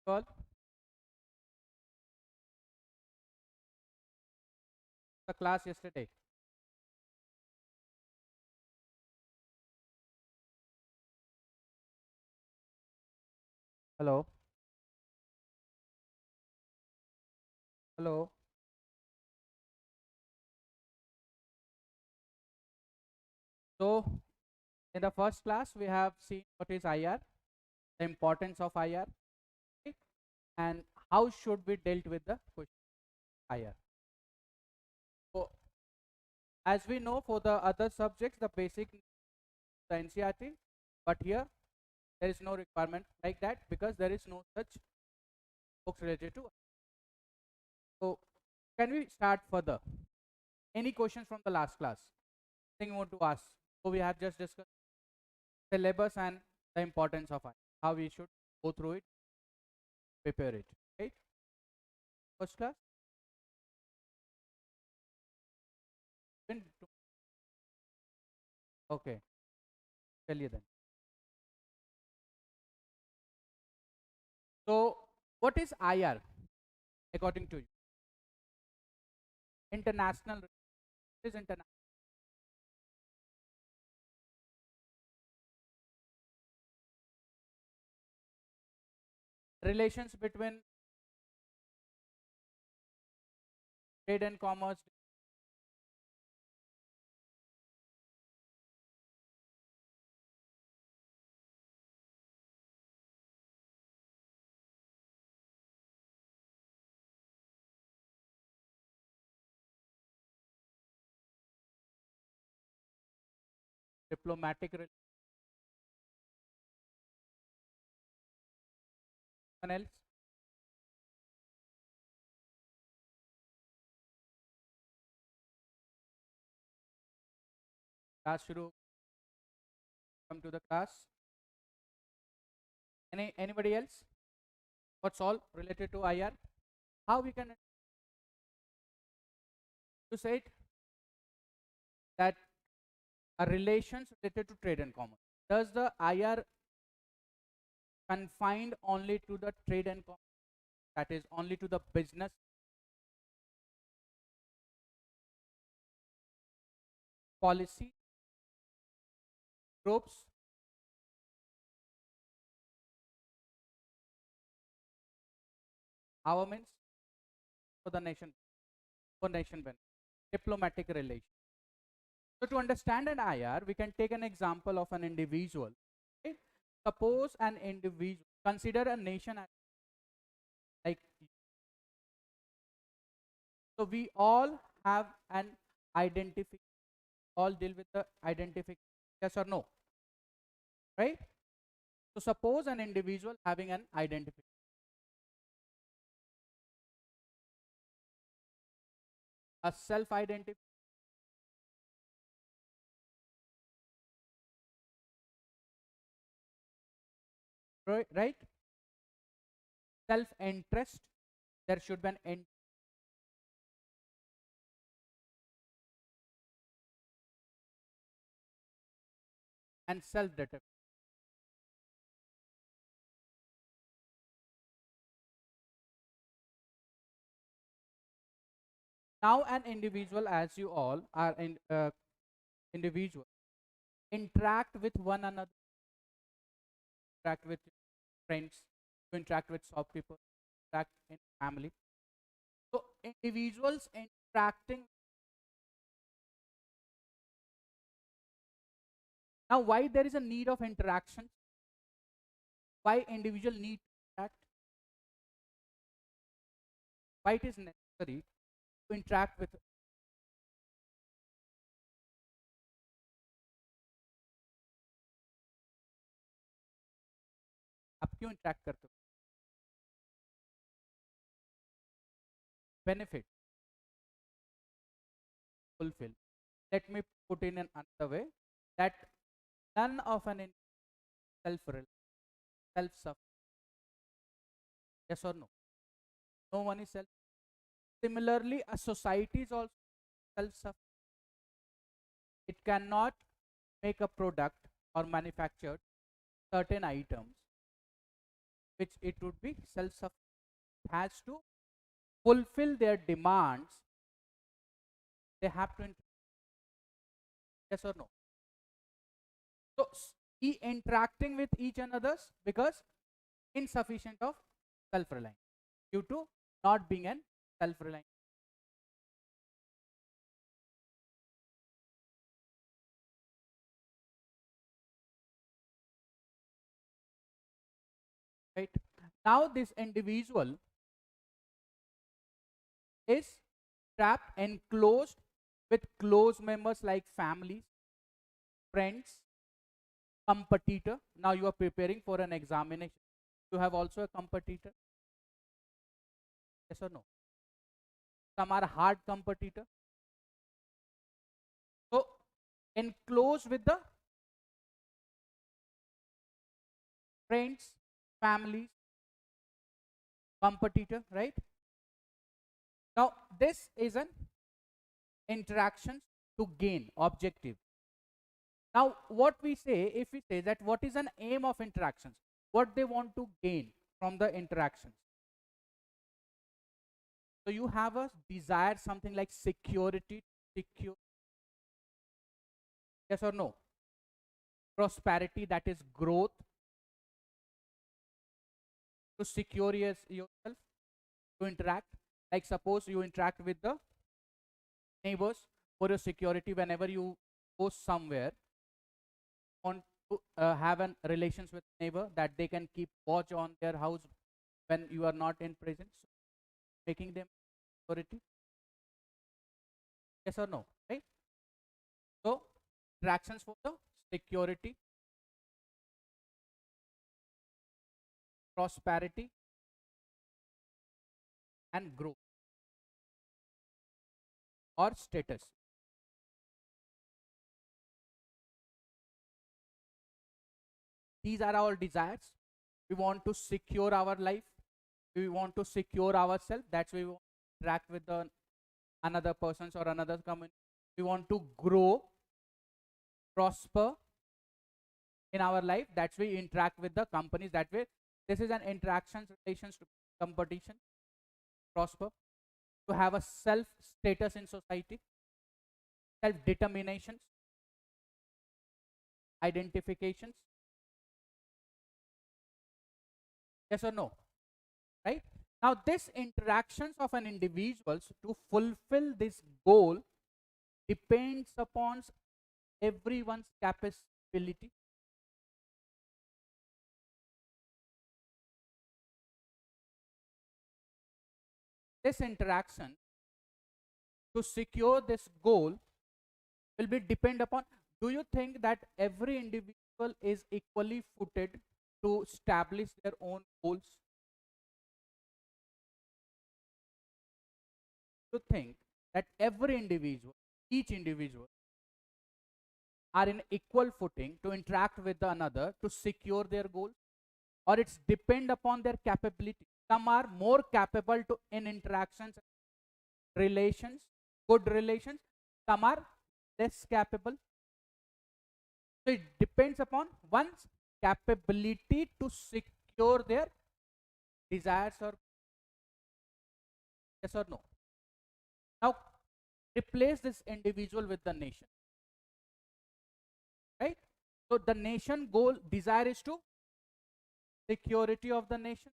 All the class yesterday. Hello. Hello. So in the first class we have seen what is IR, the importance of IR, okay, and how should we dealt with the question IR. So as we know, for the other subjects the basic the NCRT, but here there is no requirement like that because there is no such books related to. So can we start further? Any questions from the last class? Thing you want to ask? So we have just discussed syllabus and the importance of it, how we should go through it, prepare it. Right? First class. Okay. चलिए then. So what is IR according to you? International is international relations between trade and commerce. Diplomatic relations. Else. Class shuru. Come to the class. Anybody else? What's all related to IR? How we can to say it that are relations related to trade and commerce. Does the IR confined only to the trade and commerce? That is only to the business policy groups, armaments for the nation, for nation benefit, diplomatic relations. So to understand an IR, we can take an example of an individual. Okay? Suppose an individual, consider a nation as like, so we all have an identification, all deal with the identification, yes or no, right? So suppose an individual having an identification, a self-identification, right? Self-interest, there should be an and self-determination. Now an individual, as you all are in individual, interact with one another, interact with friends, to interact with shopkeepers, interact in family. So individuals interacting. Now why there is a need of interaction? Why individual need to interact? Why it is necessary to interact with? आप क्यों interact करते हो? Benefit, fulfill. Let me put in another way that none of an self-suffer. Yes or no? No one is self. Similarly, a society is also self-suffer. It cannot make a product or manufacture certain items which it would be self-sufficient, has to fulfill their demands, they have to, yes or no? So interacting with each another because insufficient of self-reliance due to not being an self-reliant. Right now, this individual is trapped, enclosed with close members like families, friends, competitor. Now you are preparing for an examination. You have also a competitor. Yes or no? Some are hard competitor. So enclosed with the friends, families, competitor, right? Now this is an interaction to gain objective. Now what we say, if we say that what is an aim of interactions, what they want to gain from the interactions. So you have a desire something like security, secure, yes or no? Prosperity, that is growth, to secure yourself, to interact. Like suppose you interact with the neighbors for your security. Whenever you go somewhere, want to have an relations with neighbor that they can keep watch on their house when you are not in presence, so making them security. Yes or no? Right? So interactions for the security, prosperity, and growth or status. These are our desires. We want to secure our life. We want to secure ourselves. That's why we want to interact with the another persons or another community. We want to grow, prosper in our life. That's why we interact with the companies. That way, this is an interaction relations to competition, prosper, to have a self status in society, self determinations, identifications. Yes or no? Right? Now, this interactions of an individuals to fulfill this goal depends upon everyone's capability. This interaction to secure this goal will be depend upon, do you think that every individual is equally footed to establish their own goals? To think that every individual, each individual are in equal footing to interact with the another to secure their goal, or it's depend upon their capability? Some are more capable to in interactions, relations, good relations. Some are less capable. So it depends upon one's capability to secure their desires, or yes or no? Now replace this individual with the nation, right? So the nation goal desire is to security of the nation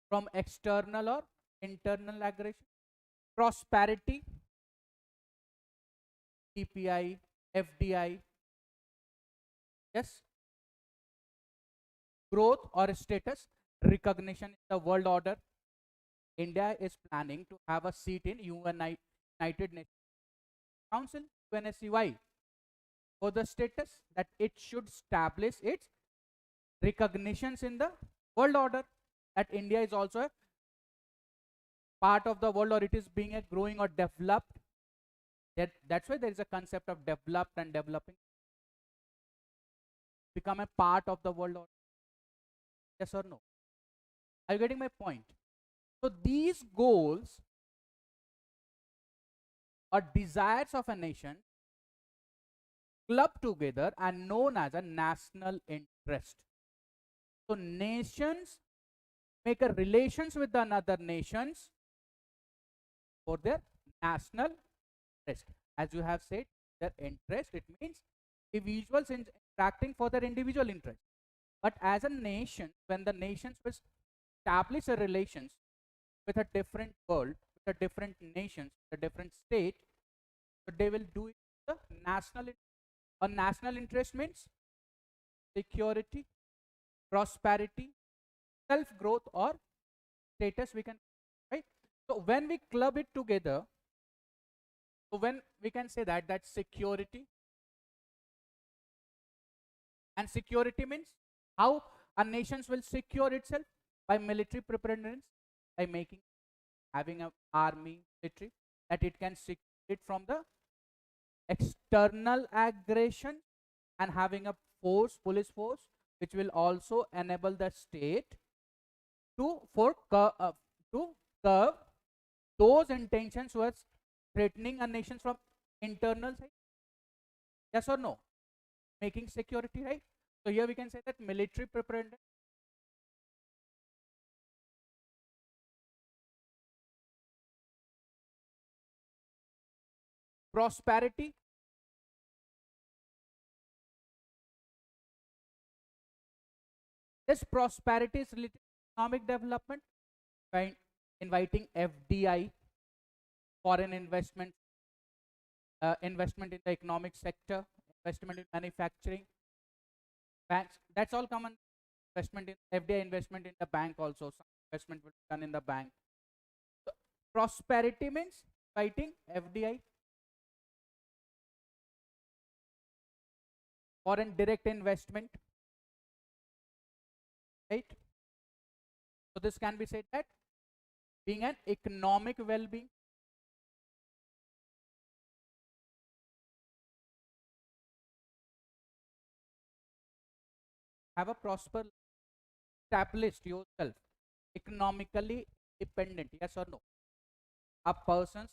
from external or internal aggression, prosperity, TPI, FDI, yes, growth or status, recognition in the world order. India is planning to have a seat in United Nations Council, UNSCY, for the status that it should establish its recognitions in the world order, that India is also a part of the world, or it is being a growing or developed. That's why there is a concept of developed and developing, become a part of the world order. Yes or no? Are you getting my point? So these goals or desires of a nation club together and known as a national interest. So nations make a relations with the another nations for their national interest. As you have said, their interest, it means individuals interacting for their individual interest. But as a nation, when the nations will establish a relations with a different world, with a different nations, a different state, so they will do it the national. A national interest means security, prosperity, self-growth, or status, we can, right? So when we club it together, so when we can say that security, and security means how a nation will secure itself by military preparedness, by making, having an army, military, that it can secure it from the external aggression, and having a force, police force, which will also enable the state to curb those intentions who are threatening a nation from internal side. Yes or no? Making security, right? So here we can say that military preparedness, prosperity, this prosperity is related to economic development by inviting FDI, foreign investment, investment in the economic sector, investment in manufacturing, banks. That's all common. Investment in FDI, investment in the bank also. Some investment will be done in the bank. So prosperity means inviting FDI, foreign direct investment, right? So this can be said that being an economic well-being. Have a prosper, established yourself, economically dependent, yes or no? A person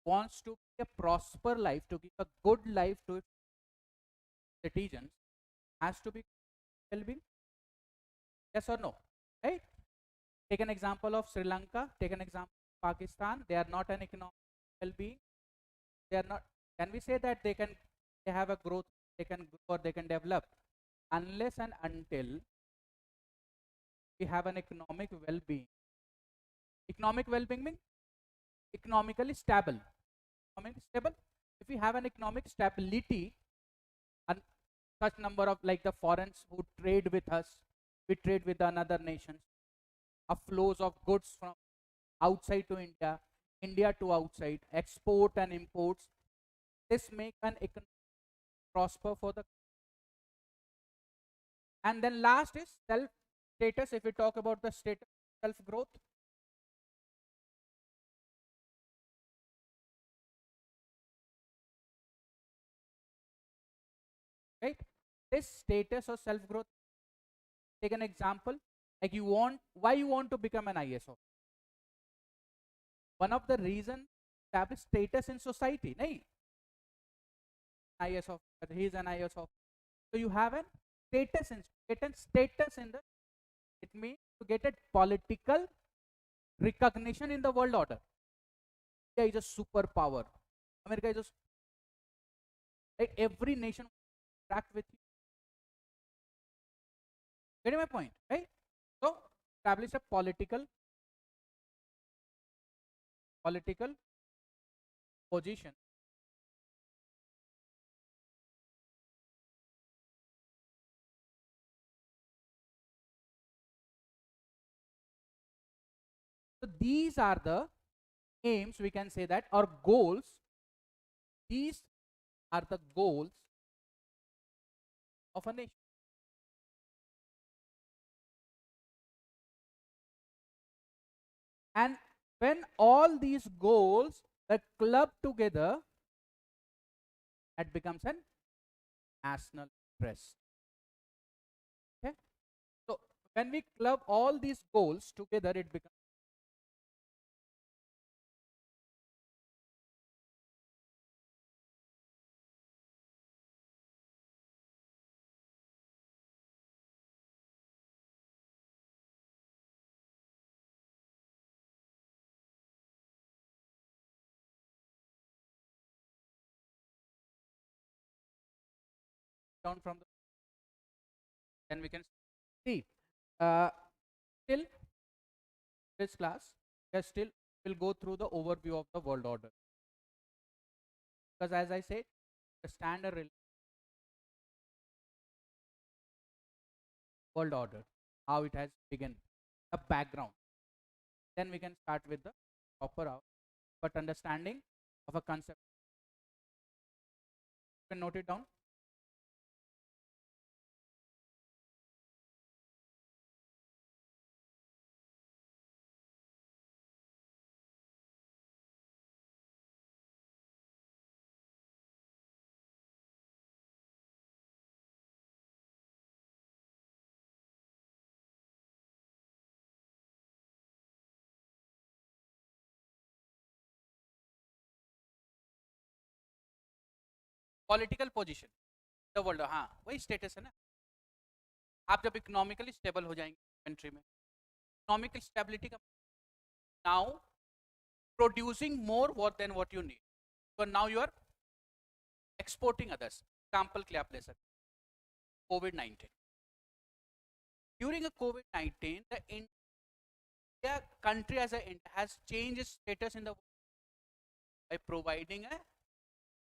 wants to be a prosper life, to give a good life to its citizens, has to be well-being, yes or no? Right? Take an example of Sri Lanka, take an example of Pakistan. They are not an economic well-being. They are not, can we say that they have a growth, they can grow or they can develop, unless and until we have an economic well-being. Economic well-being means economically stable. Economically stable. If we have an economic stability, and such number of, like the foreigners who trade with us, we trade with another nations, a flows of goods from outside to India, India to outside, export and imports. This make an economic prosper for the. And then last is self status. If we talk about the status, self growth, right? This status or self growth. Take an example, like you want, why you want to become an IAS officer? One of the reason, establish status in society, nahi? IAS officer, he is an IAS officer. So you have a status in, get a status in the, it means to get a political recognition in the world order. India is a superpower. America is a, like every nation interact with you. Getting my point, right? So establish a political position. So these are the aims, we can say that, or goals. These are the goals of a nation. And when all these goals are clubbed together, that becomes an national interest. Okay? So when we club all these goals together, it becomes down from the, then we can see. Till this class, we still will go through the overview of the world order, because as I said, the standard world order, how it has begun, the background. Then we can start with the proper but understanding of a concept. You can note it down. Political position the world, हाँ वही status है ना. आप जब economically stable हो जाएंगे country में, economical stability का now producing more than what you need, so now you are exporting others. Example के लिए आप ले सकते कोविड-19. During a COVID-19, the India country as a has changed its status in the world by providing a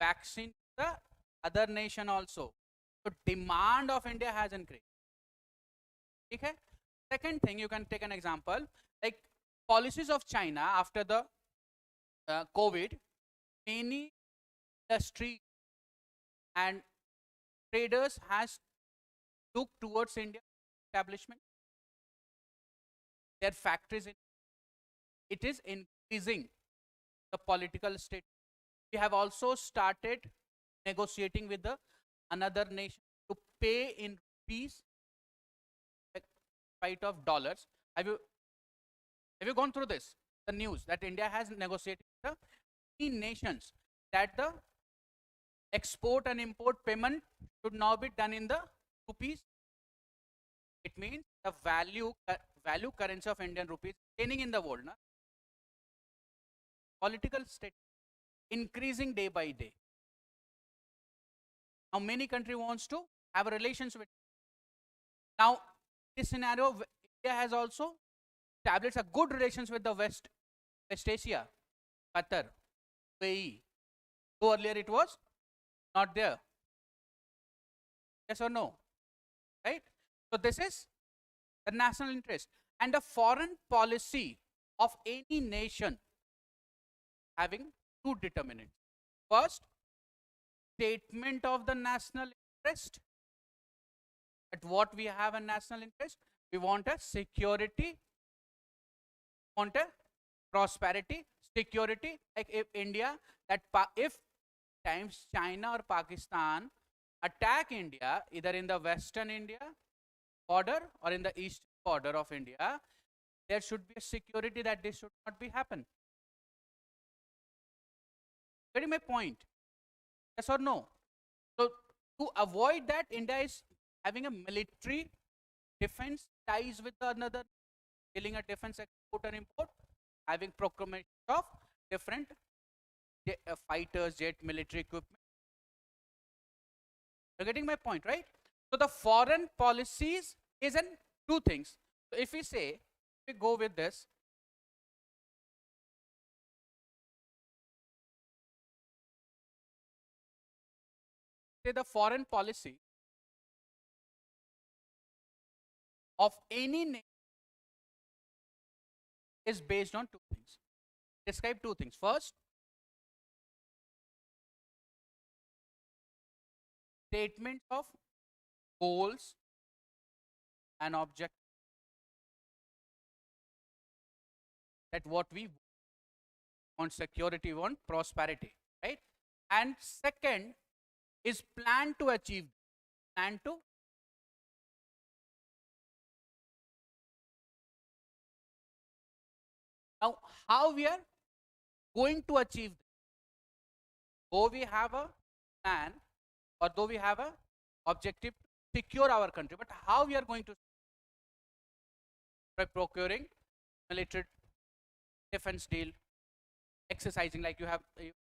vaccine to the other nation also. So demand of India has increased. Okay. Second thing, you can take an example like policies of China after the COVID. Many industry and traders has looked towards India establishment, their factories in, it is increasing the political state. We have also started negotiating with the another nation to pay in rupees in spite of dollars. Have you gone through this, the news that India has negotiated with the nations that the export and import payment should now be done in the rupees? It means the value currency of Indian rupees gaining in the world, na? Political state increasing day by day. Now many country wants to have relations with. Now this scenario, India has also established a good relations with the West Asia, Qatar, UAE. So earlier it was not there. Yes or no? Right? So this is the national interest, and the foreign policy of any nation having two determinants. First, statement of the national interest. At what we have a national interest, we want a security, want a prosperity, security. Like if India, that if times China or Pakistan attack India, either in the Western India border or in the eastern border of India, there should be a security that this should not be happen. Getting my point? Yes or no? So to avoid that, India is having a military defense ties with another, dealing a defense export and import, having procurement of different fighters, jet, military equipment. You're getting my point, right? So the foreign policies is in two things. So if we say, we go with this, say the foreign policy of any nation is based on two things. Describe two things. First, statement of goals and objectives, that what we want security, we want prosperity, right? And second is plan to achieve, plan to now how we are going to achieve this? Though we have a plan or though we have a objective to secure our country, but how we are going to, by procuring military defense deal, exercising, like you have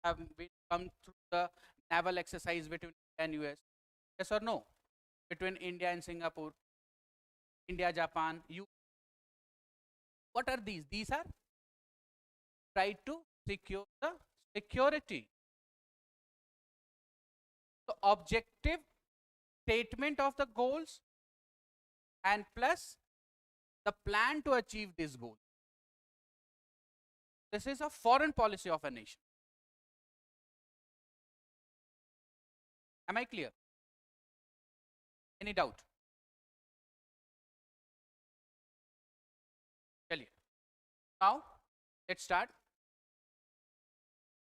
come through the naval exercise between India and US. Yes or no? between India and Singapore, India, Japan, what are these? These are try to secure the security. So objective statement of the goals and plus the plan to achieve this goal. This is a foreign policy of a nation. Am I clear? Any doubt? Chaliye. Now let's start.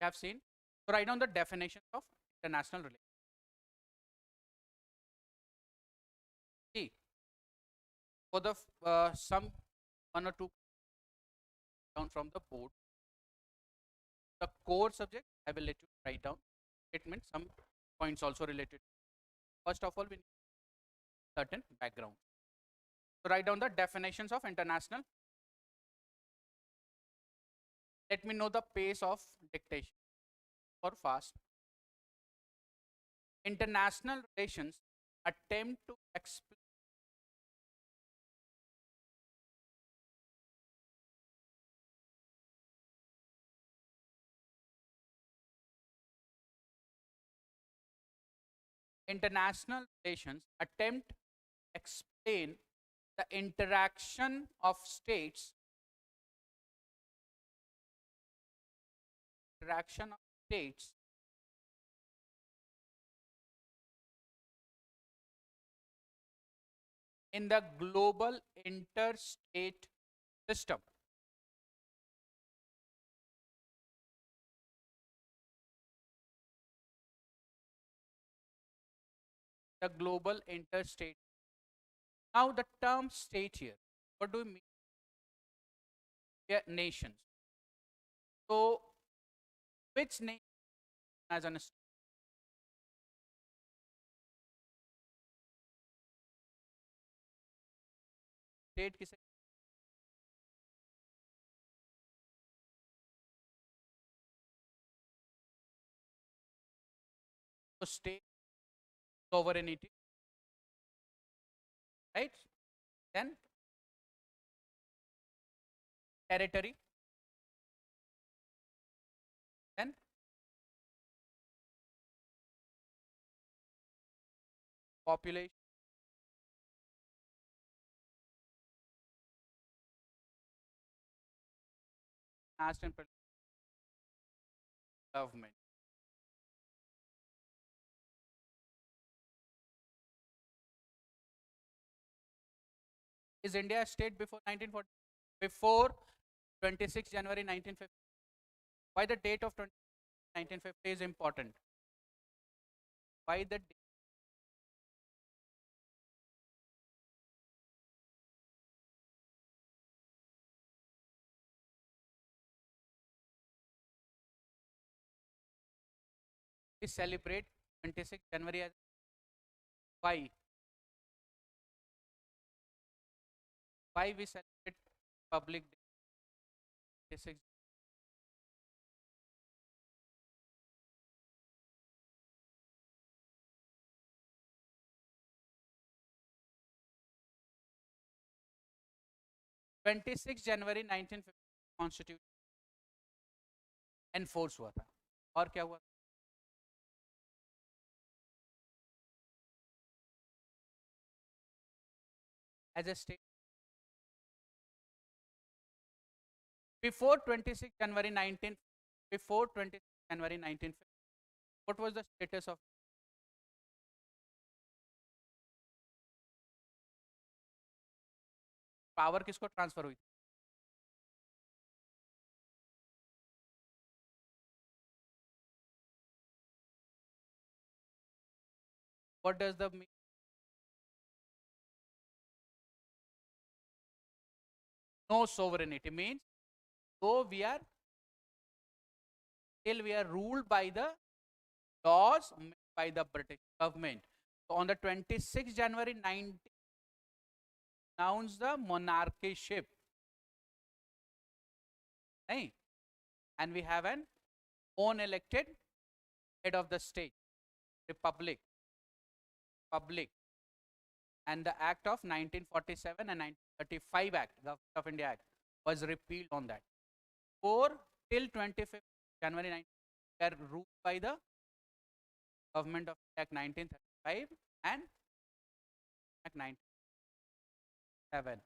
We have seen. So write down the definitions of international relations. See, for the some one or two down from the board, the core subject I will let you write down statement, some points also related. First of all, we need certain background. So write down the definitions of international. Let me know the pace of dictation or fast. International relations attempt to explain international relations attempt explain the interaction of states in the global interstate system. The global interstate. Now the term state here, what do we mean? We are nations. So which nation as an state? किसे? So state sovereignty, right? Then territory, then population, national government. Is India a state before 1940? Before 26 January 1950. Why the date of 1950 is important? Why the date? We celebrate 26 January as why? Why we celebrate public day 26? 26 January 1950 constitution enforce हुआ था और क्या हुआ as a state before 26 January 19 before 26 January 1950 what was the status of power किसको transfer हुई what does the mean no sovereignty means though we are still we are ruled by the laws made by the British government. So on the 26th January 19 announced the monarchyship. Right? And we have an own elected head of the state, republic, public. and the Act of 1947 and 1935 Act, Government of India Act, was repealed on that. For till 25th January 19, they are ruled by the Government of Act 1935 and Act 1907.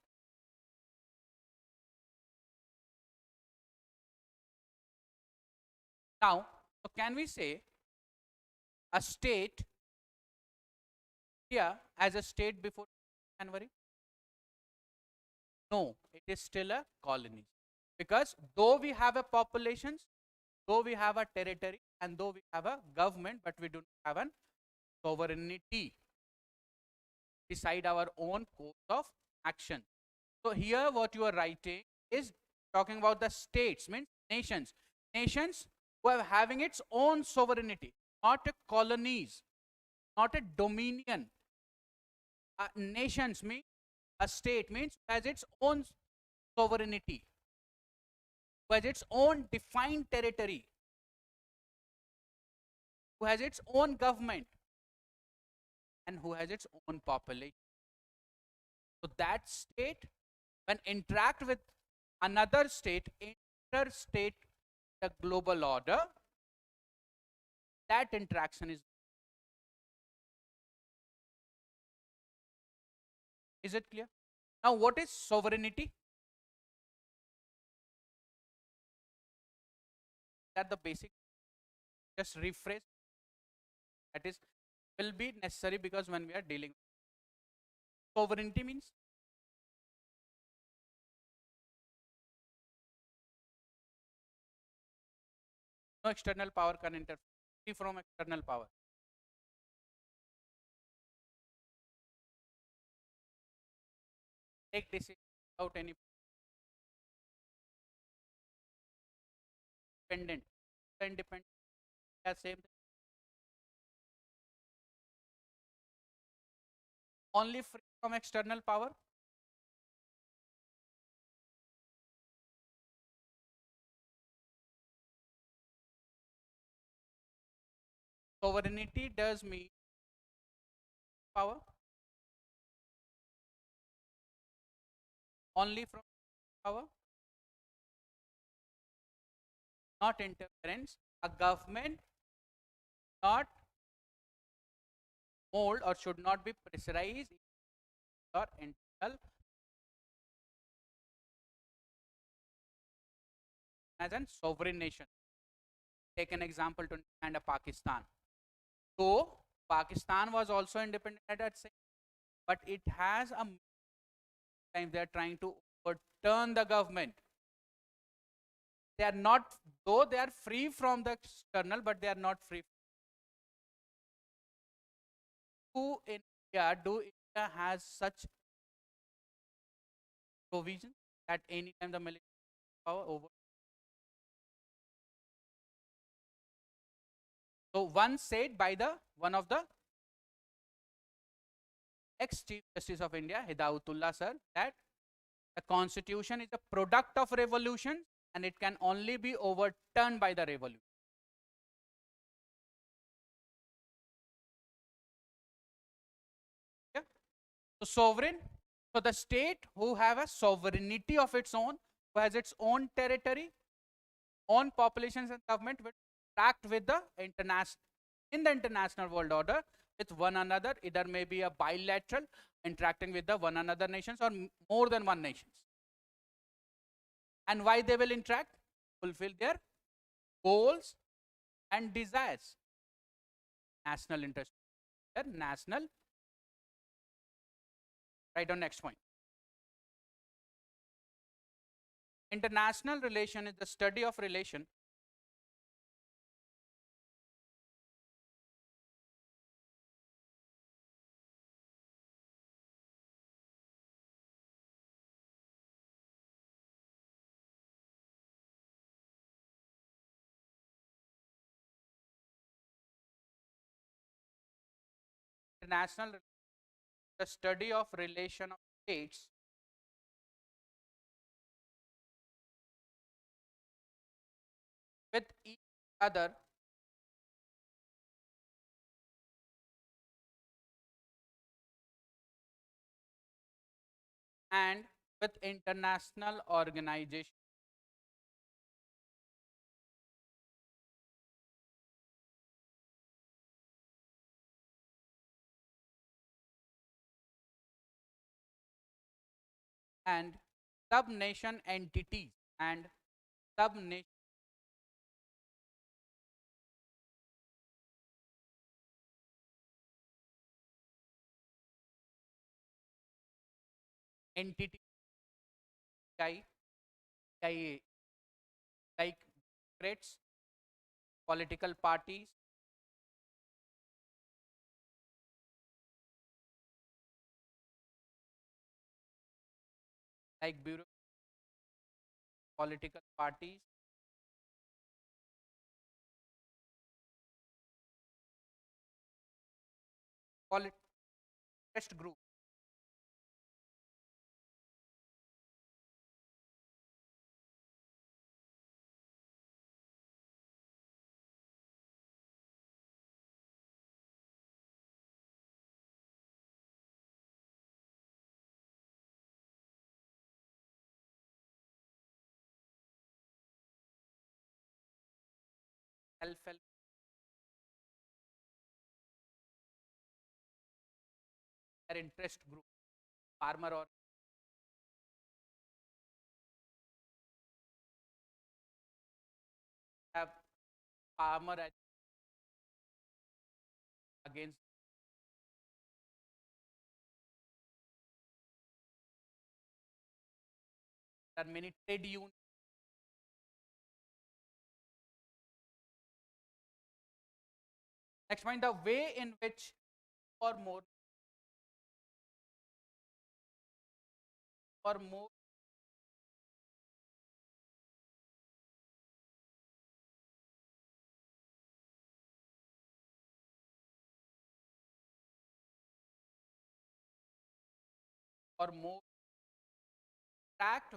Now, so can we say a state here as a state before January? No, it is still a colony. Because though we have a population, though we have a territory, and though we have a government, but we do not have a sovereignty. Decide our own course of action. So here what you are writing is talking about the states, means nations. Nations who are having its own sovereignty, not a colonies, not a dominion. Nations means a state means has its own sovereignty, who has its own defined territory, who has its own government, and who has its own population. So that state, when interact with another state, interstate the global order, that interaction is it clear? Now what is sovereignty? That the basic, just rephrase, that is will be necessary because when we are dealing, sovereignty means no external power can interfere, free from external power. Take decision without any independent, independent, yeah, same thing. Only free from external power. Sovereignty does mean power only from power, not interference. A government not mold or should not be pressurized or internal as a sovereign nation. Take an example to understand a Pakistan. So Pakistan was also independent at that time, but it has a time they are trying to overturn the government. They are not, though they are free from the external, but they are not free. Who in India do India has such provision that any time the military power over? So once said by the one of the ex-Chief Justice of India, Hidayatullah sir, that the constitution is a product of revolution and it can only be overturned by the revolution. Yeah. So sovereign, so the state who have a sovereignty of its own, who has its own territory, own populations and government, will act with the international, in the international world order with one another, either may be a bilateral interacting with the one another nations or more than one nations. And why they will interact? Fulfill their goals and desires. National interest, their national. Right on next point. International relation is the study of relation international, the study of relation of states with each other and with international organization. And sub-nation entities and sub-nation entities like, like democrats, political parties, like bureau, political parties, interest group, self-help, their interest group, farmer or have farmer against. There are many trade unions. Next point, the way in which or more or more interact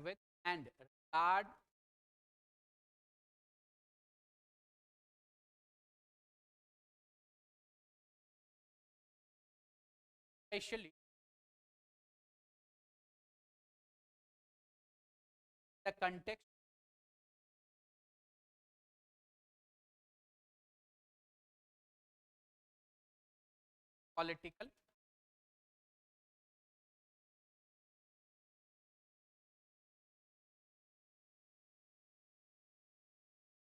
with and regard especially the context political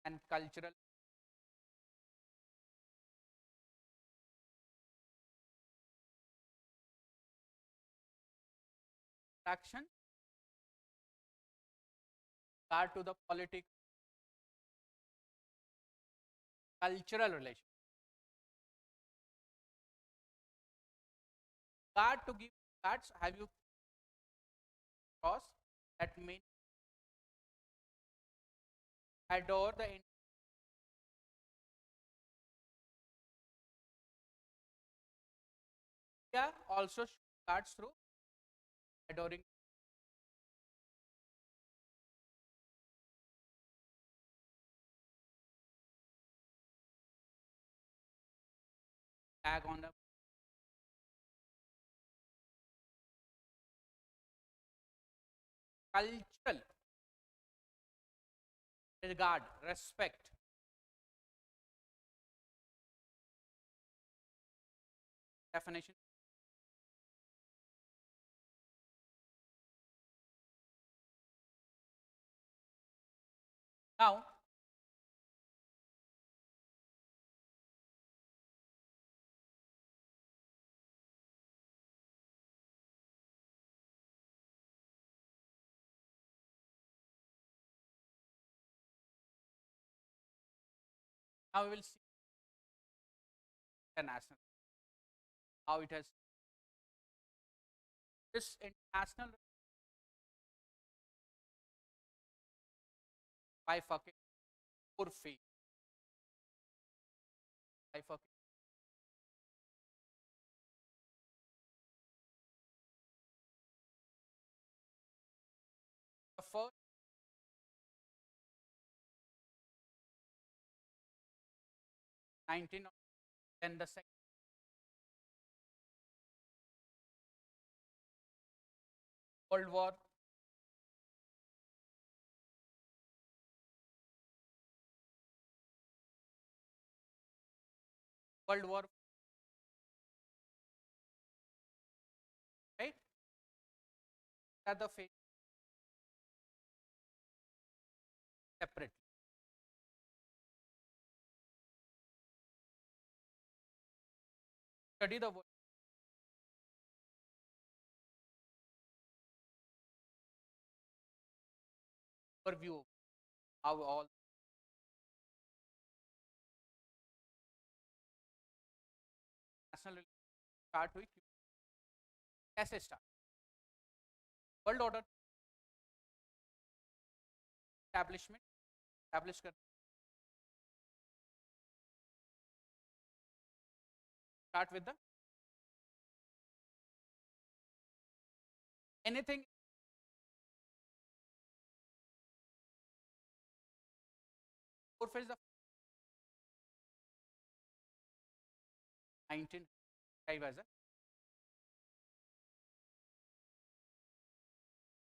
and cultural action regard to the political cultural relation. Regard to give regards, have you cross that mean adore the India also starts through adoring tag on the cultural regard, respect, definition. Now, we will see international, how it has this international bifurcation, four phase, bifurcation. The first 19, then the second World War, World War, right? That the phase separately. Study the world overview of how all national relations start with कैसे start world order establishment establish कर start with the anything or phase the 19 as a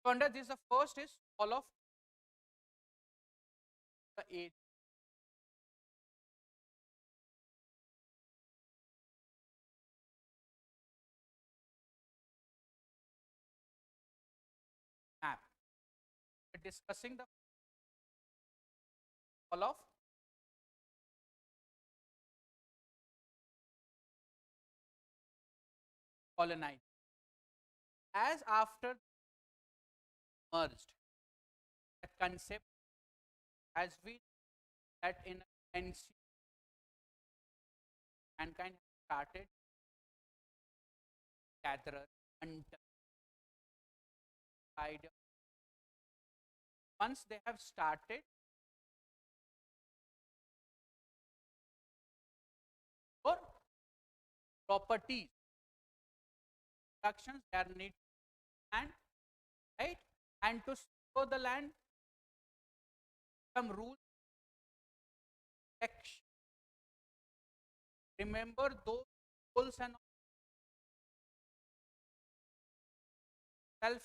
so under this the first is all of the age map discussing the all of colonized as after merged the concept has been that in ancient mankind started gatherer hunter idea once they have started for properties productions they are need and right and to store the land some rules protection remember those rules and self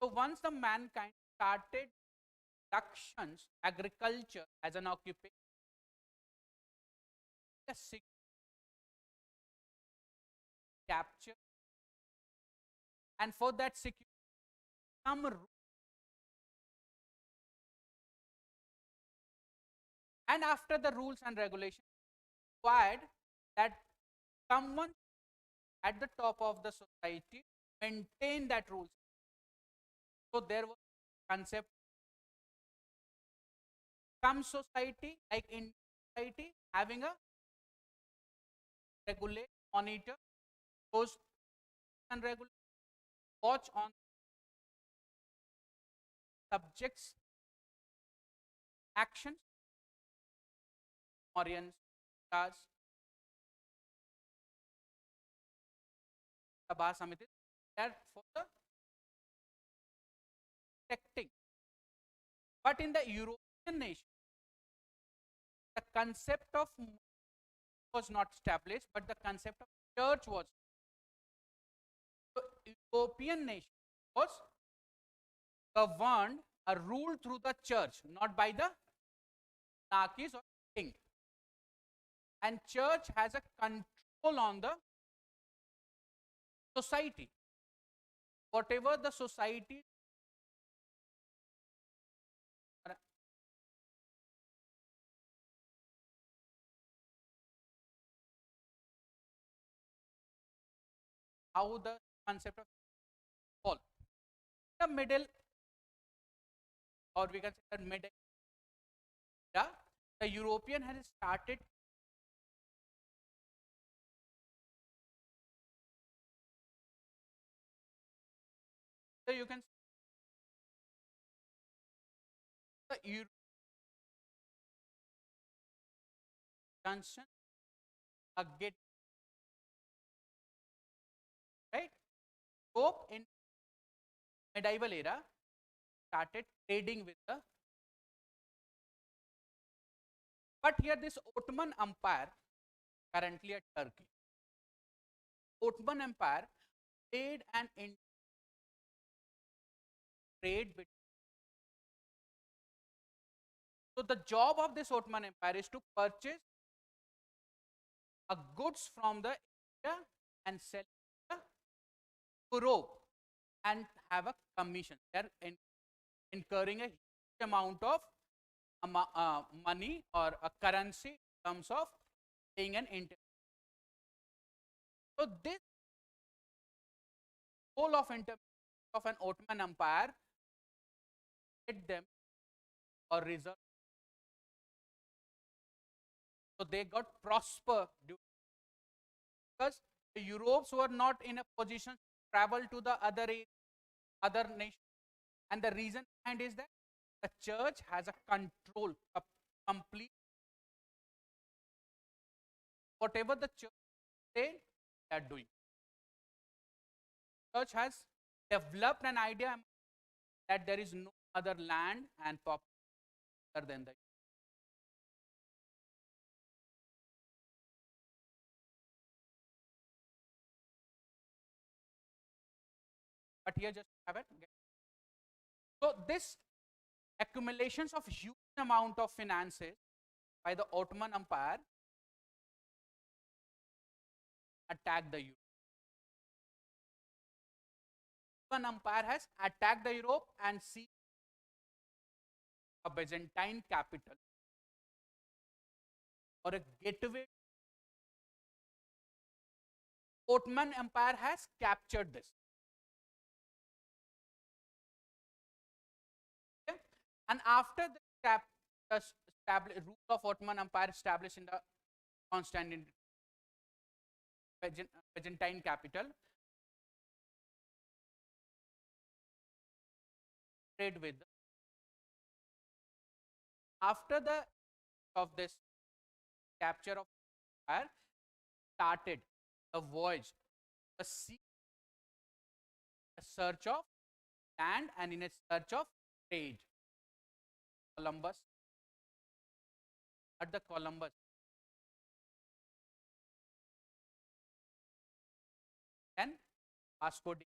so once the mankind started productions agriculture as an occupation the capture and for that security some and after the rules and regulations required that someone at the top of the society maintain that rules so there was concept some society like in society having a regulate monitor those and regulate watch on subjects actions Orions stars Sabha Samiti there for the protecting but in the European nation the concept of was not established but the concept of church was so European nation was governed or ruled through the church not by the monarchies or king and church has a control on the society whatever the society how the concept of fall the middle or we can say the middle era the European has started so you can see the European get right Europe in medieval era started trading with the But here this Ottoman Empire, currently at Turkey, Ottoman Empire played an trade between. So the job of this Ottoman Empire is to purchase goods from the India and sell to Europe and have a commission. They are incurring a huge amount of money or a currency in terms of paying an interest. So this whole of an Ottoman Empire hit them or result. So they got prosper because the Europes were not in a position to travel to the other nation, and the reason behind is that the church has a control, a complete, whatever the church say, they are doing. Church has developed an idea that there is no other land and population other than the. But here just have it. So this accumulations of huge amount of finances by the Ottoman Empire attacked the Europe. Ottoman Empire has attacked the Europe and seized a Byzantine capital or a gateway. Ottoman Empire has captured this. Okay? And after the rule of Ottoman Empire established in the Constantinople, Byzantine capital, trade with. After the of this capture of empire, started a voyage, a sea, a search of land and in a search of trade. Columbus, at the Columbus, and Vasco da.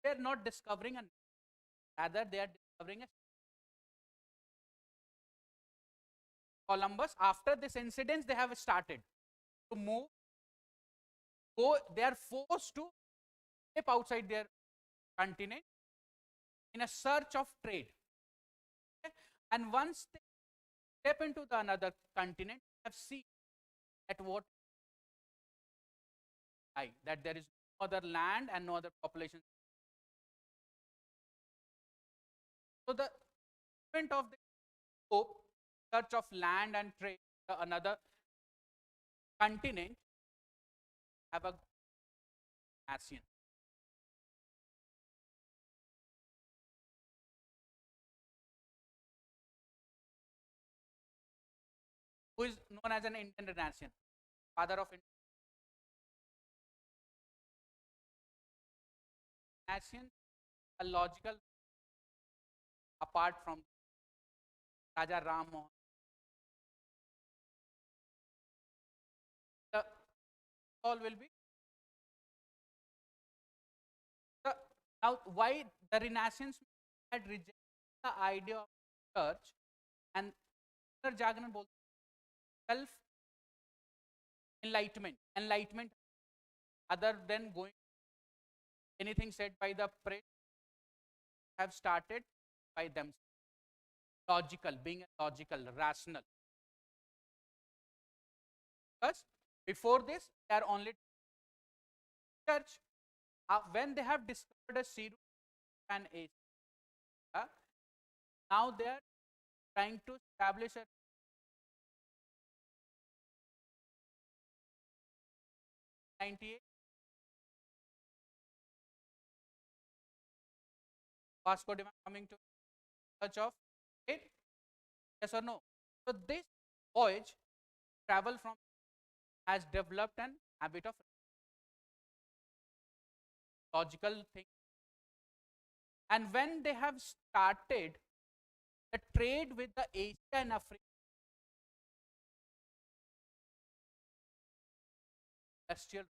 They are not discovering a, rather they are discovering a. Columbus, after this incident, they have started to move. They are forced to step outside their continent in a search of trade. Okay? And once they step into the another continent, have seen at what that there is no other land and no other population. So the event of the hope, search of land and trade, another continent have a ASEAN. Who is known as an Indian Renaissance, father of Renaissance, a logical apart from Raja Ram Mohan. The all will be the, now why the Renaissance had rejected the idea of church and jargon both self enlightenment other than going anything said by the press have started by themselves. Logical, being logical, rational. Because before this, they are only church. When they have discovered a Siru and a, now they are trying to establish a 98. Vasco da Gama coming to search of it. Yes or no? So this voyage travel from has developed an habit of logical thing. And when they have started the trade with the Asia and Africa industrial.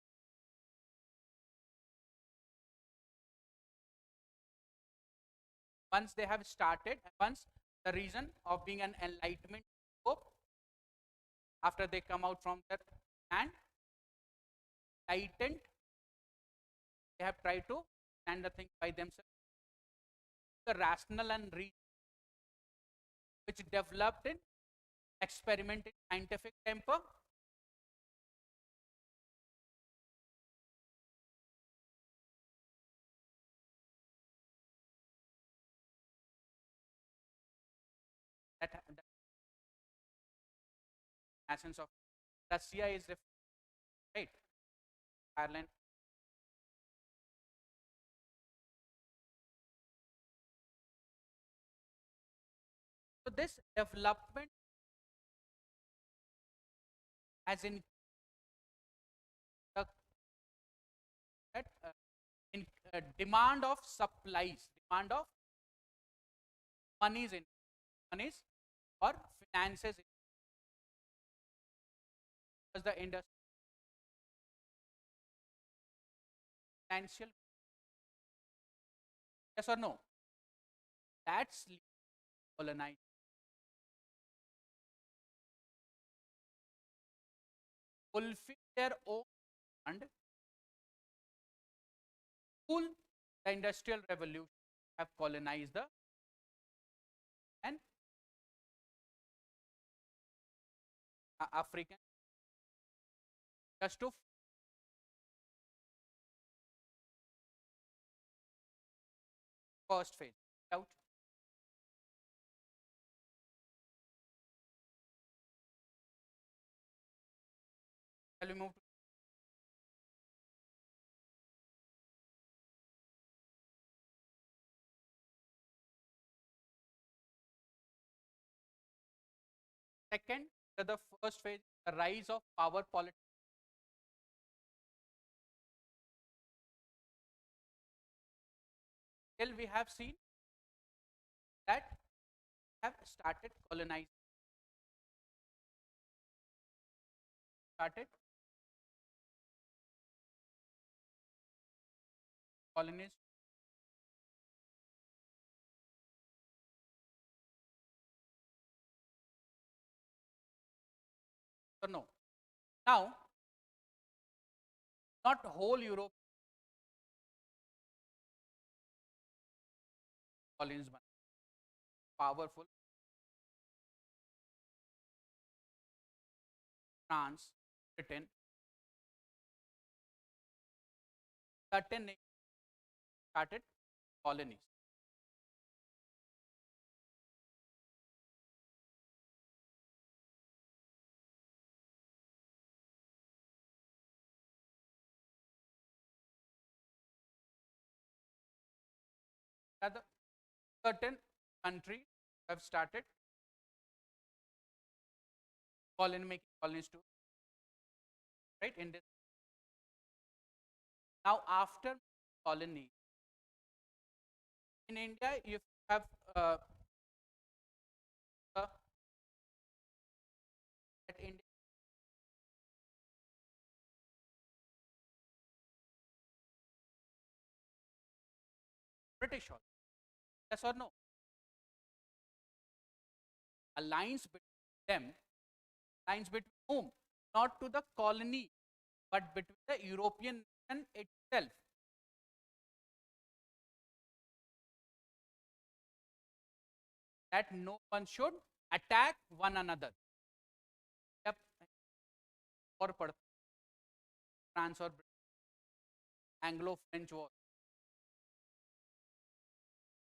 Once they have started, once the reason of being an enlightenment scope, after they come out from that and enlightened, they have tried to stand the thing by themselves. The rational and reason which developed in experiment in scientific temper, that essence of Russia is right, Ireland. So this development has in the in demand of supplies, demand of monies in monies or finances was the industry financial, yes or no? That's colonized. Fulfill their own and full the industrial revolution have colonized the and African just to first phase out. Shall we move to second? The first phase, the rise of power politics. Till we have seen that have started colonizing, started colonies. So no. Now, not whole Europe colonies, but powerful France, Britain, certain nations started colonies. The certain countries have started colony making colonies too, right? In this now after colony in India, you have that India British also, yes or no? Alliance between them, alliance between whom? Not to the colony, but between the European nation itself. That no one should attack one another. Yep. Or France or Anglo-French war.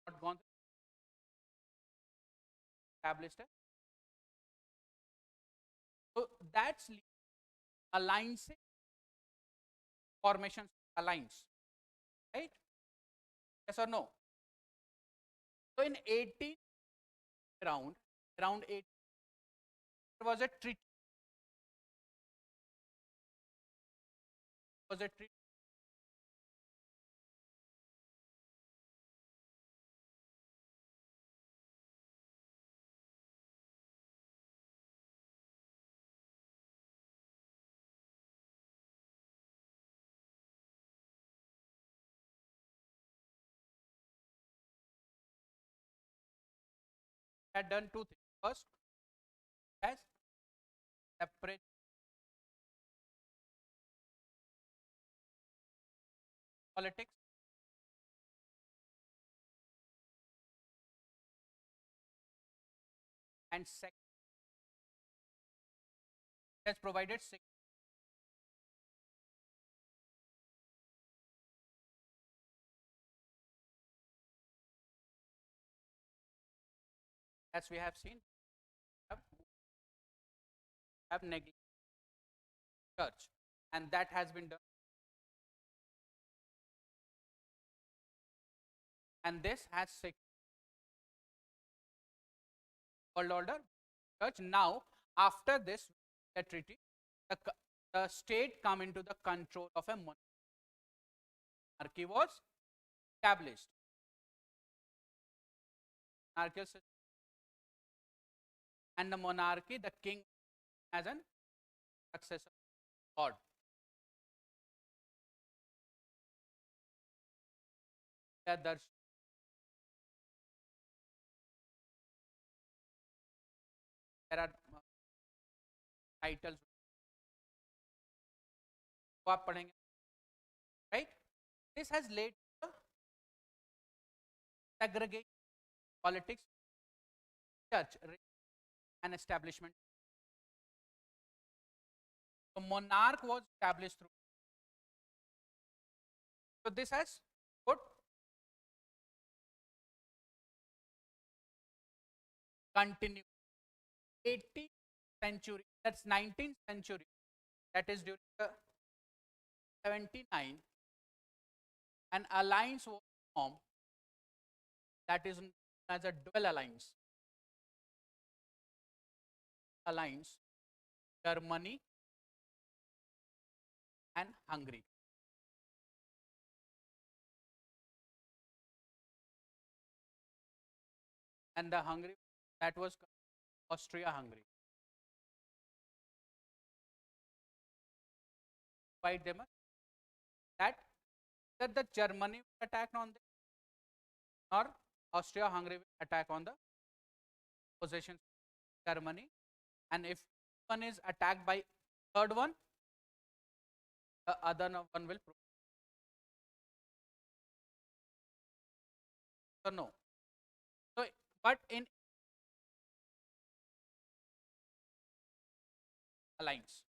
Not gone established. So that's alliance formation alliance, right? Yes or no? So in 18 around 8 there was a treaty. Was a treaty had done two things. First, has separate politics and second, has provided as we have seen, have neglected church, and that has been done. And this has world order church. Now, after this the treaty, the state come into the control of a monarchy. Monarchy was established. Monarchical system. And the monarchy, the king as an successor god. There are titles तो आप पढ़ेंगे, right? This has led to segregation, politics, church, and establishment. So monarch was established through. So this has put continue 18th century, that's 19th century, that is during the 79, an alliance was formed that is known as a dual alliance. Germany and Hungary. And the Hungary, that was Austria-Hungary. Fight them that the Germany will attack on them or Austria-Hungary will attack on the possessions of Germany, and if one is attacked by third one, the other one will prove. So no. So but in alliance,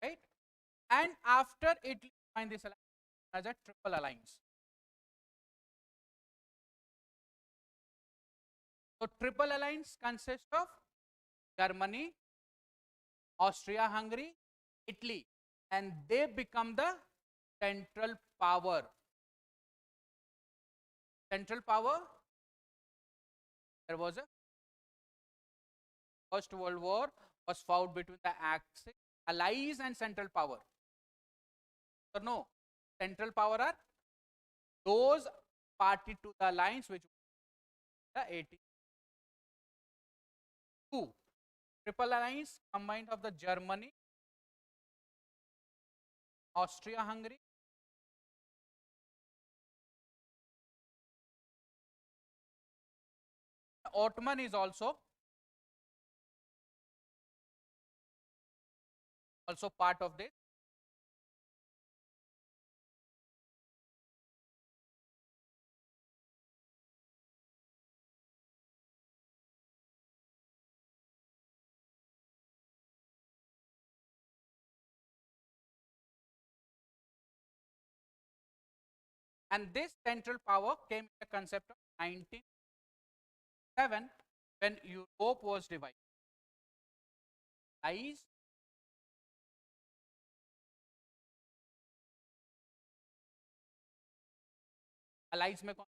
right? And after Italy joined this alliance as a triple alliance. So triple alliance consists of Germany, Austria-Hungary, Italy, and they become the central power. Central power, there was a First World War was fought between the Axis, Allies and Central Power. So no, Central Power are those party to the alliance which the 82. Triple alliance combined of the Germany, Austria-Hungary, Ottoman is also part of this. And this central power came in the concept of 1907 when Europe was divided. Allies, allies में कौन?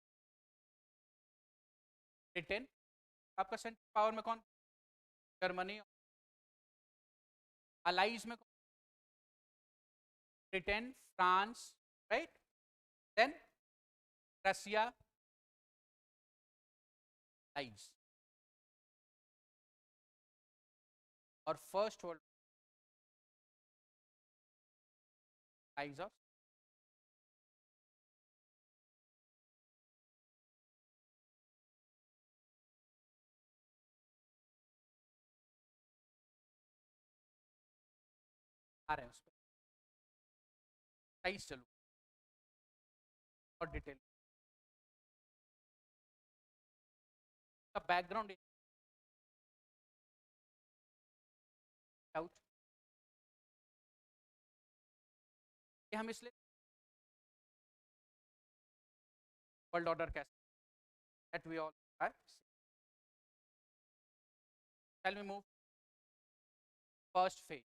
Britain. आपका central power में कौन? Germany. allies में कौन? Britain, France, right? Then Russia, allies. Or First World allies of आ रहे हैं उस पर साइज चलू और डिटेल का बैकग्राउंड डाउट ये हम इसलिए वर्ल्ड ऑर्डर कैसे that we all have seen. Shall we move first phase?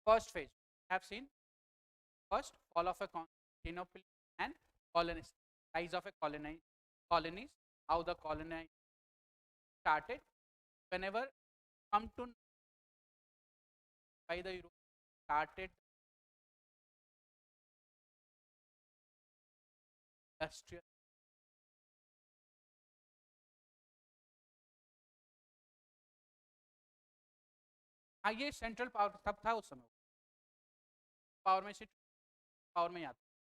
First phase we have seen first fall of a Constantinople and colonies, rise of a colonies, how the colony started. Whenever come to by the Europe started industrial हाँ ये central power तब था उस समय power में से power में आता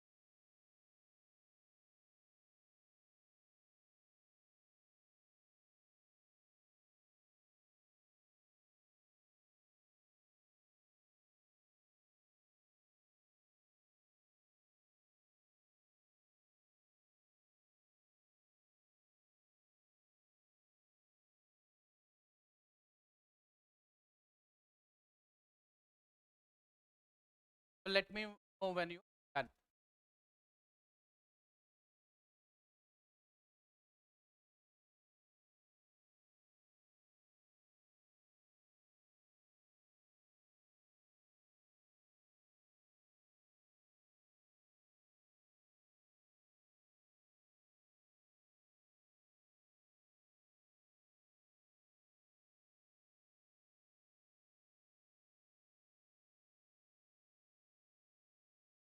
so let me know when you done.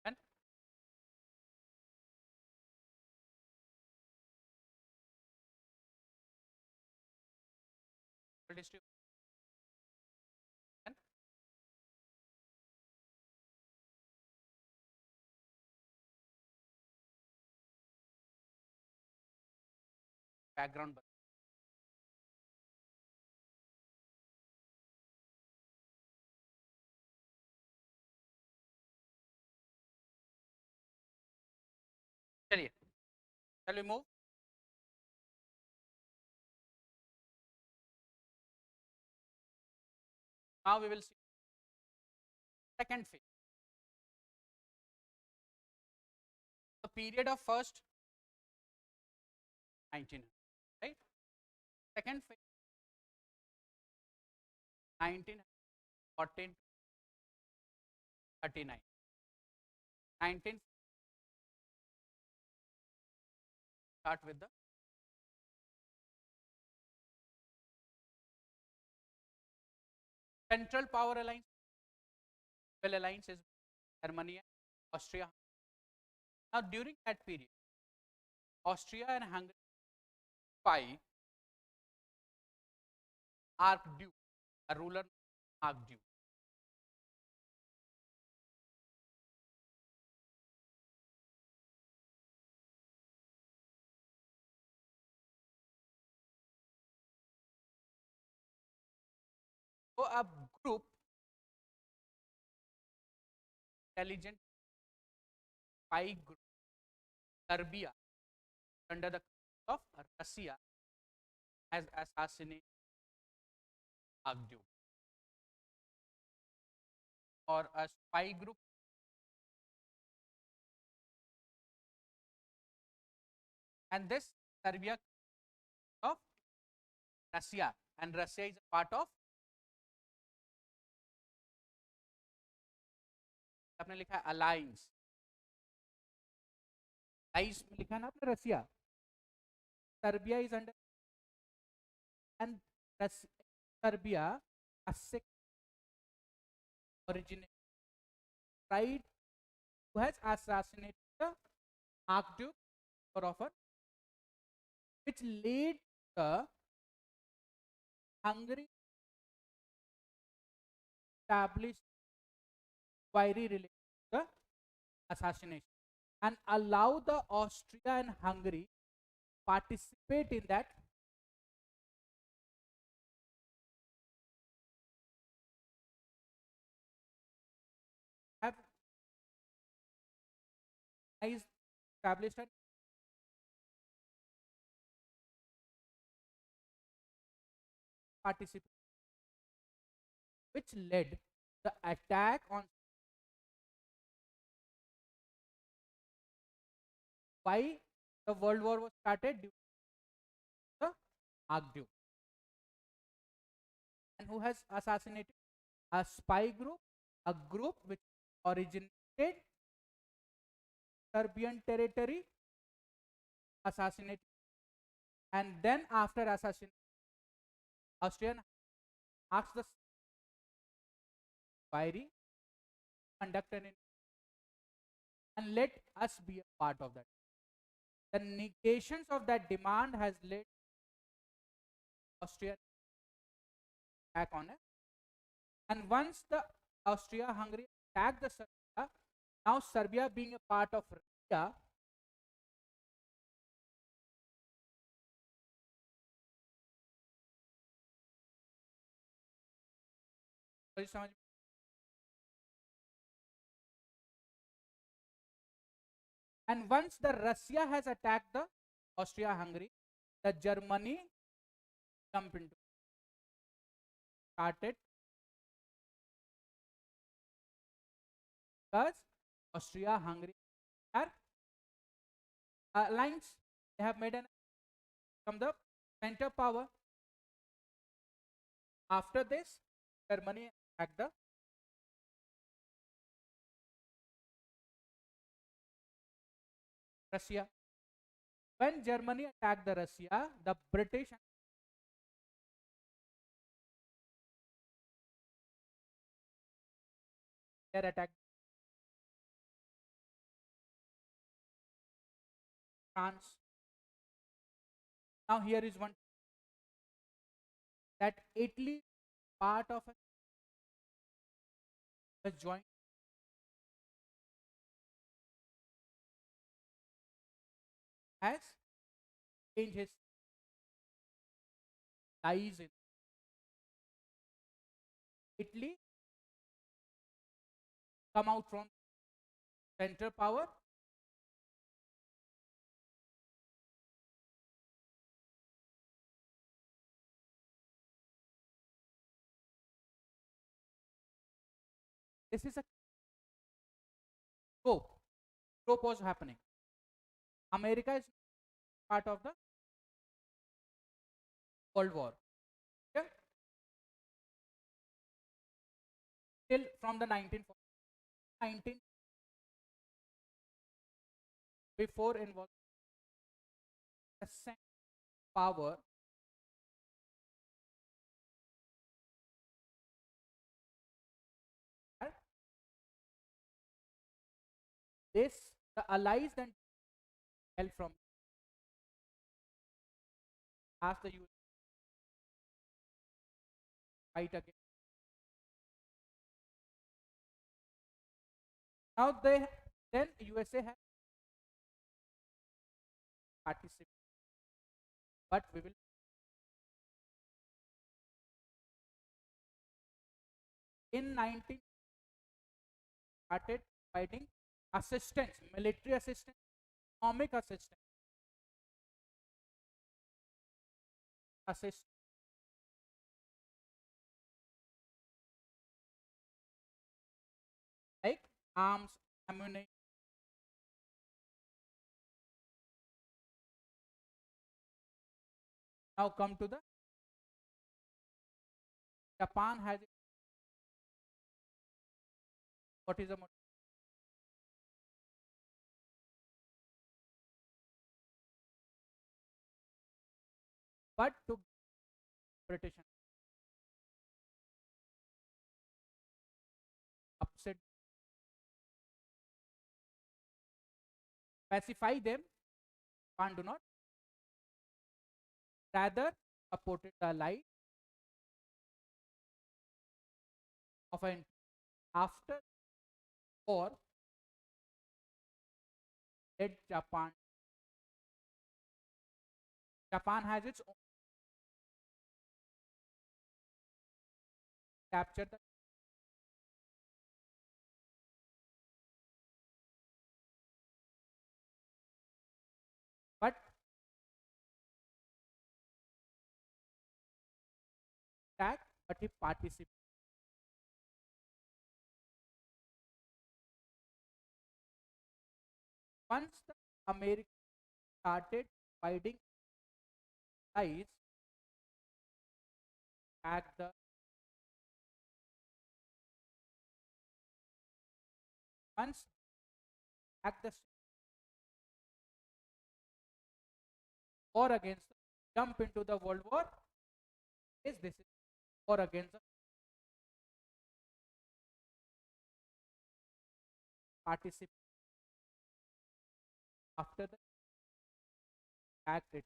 And district and background चलिए shall we move now we will see second phase the period of first 19 right second phase 1914 39 19 start with the central power alliance well alliance is Germany and Austria. Now during that period Austria and Hungary by Archduke a ruler Archduke so a group intelligent spy group Serbia under the command of Russia has assassinated Archduke or a spy group and this Serbia of Russia and Russia is a part of आपने लिखा है alliance ice में लिखा है ना आपने Russia Serbia is under and Serbia originated tried who has assassinated the Archduke or offer which led the Hungary established inquiry related to the assassination and allow the Austria and Hungary participate in that is established a participation, which led the attack on why the World War was started due to the Magdew. And who has assassinated? A spy group, a group which originated Serbian territory, assassinated, and then after assassination, Austrian asked the inquiry conducted in and let us be a part of that. The negations of that demand has led Austria attack on it. And once the Austria-Hungary attacked the Serbia, now Serbia being a part of Russia, and once the Russia has attacked the Austria-Hungary, the Germany jumped into started because Austria-Hungary are alliance. They have made an from the center power. After this, Germany attacked the Russia. When Germany attacked the Russia, the British they attacked France. Now here is one that Italy part of it was joined has changed his lies in Italy, come out from center power. This is a trope. Trope was happening. America is part of the World War. Okay? Till from the 1940s, before involved the power this the allies then help from ask the US fight again. Now they then USA has participated, but we will in 19 started fighting assistance, military assistance, economic assistance, like arms, ammunition. Now come to the Japan has what is the motive? But to British upset, pacify them, and do not rather supported the lie of an after war led Japan. Japan has its own capture the attack, but he participated. Once the Americans started fighting Allies at the once at the war against jump into the World War, is this is war against the participant after the act itself.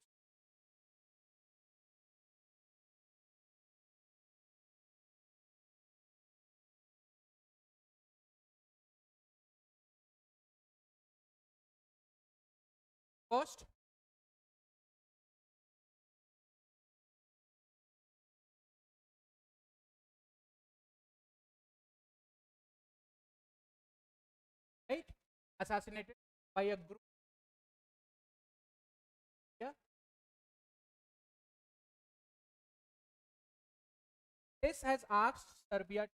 First, right, assassinated by a group. Yeah, this has asked Serbia to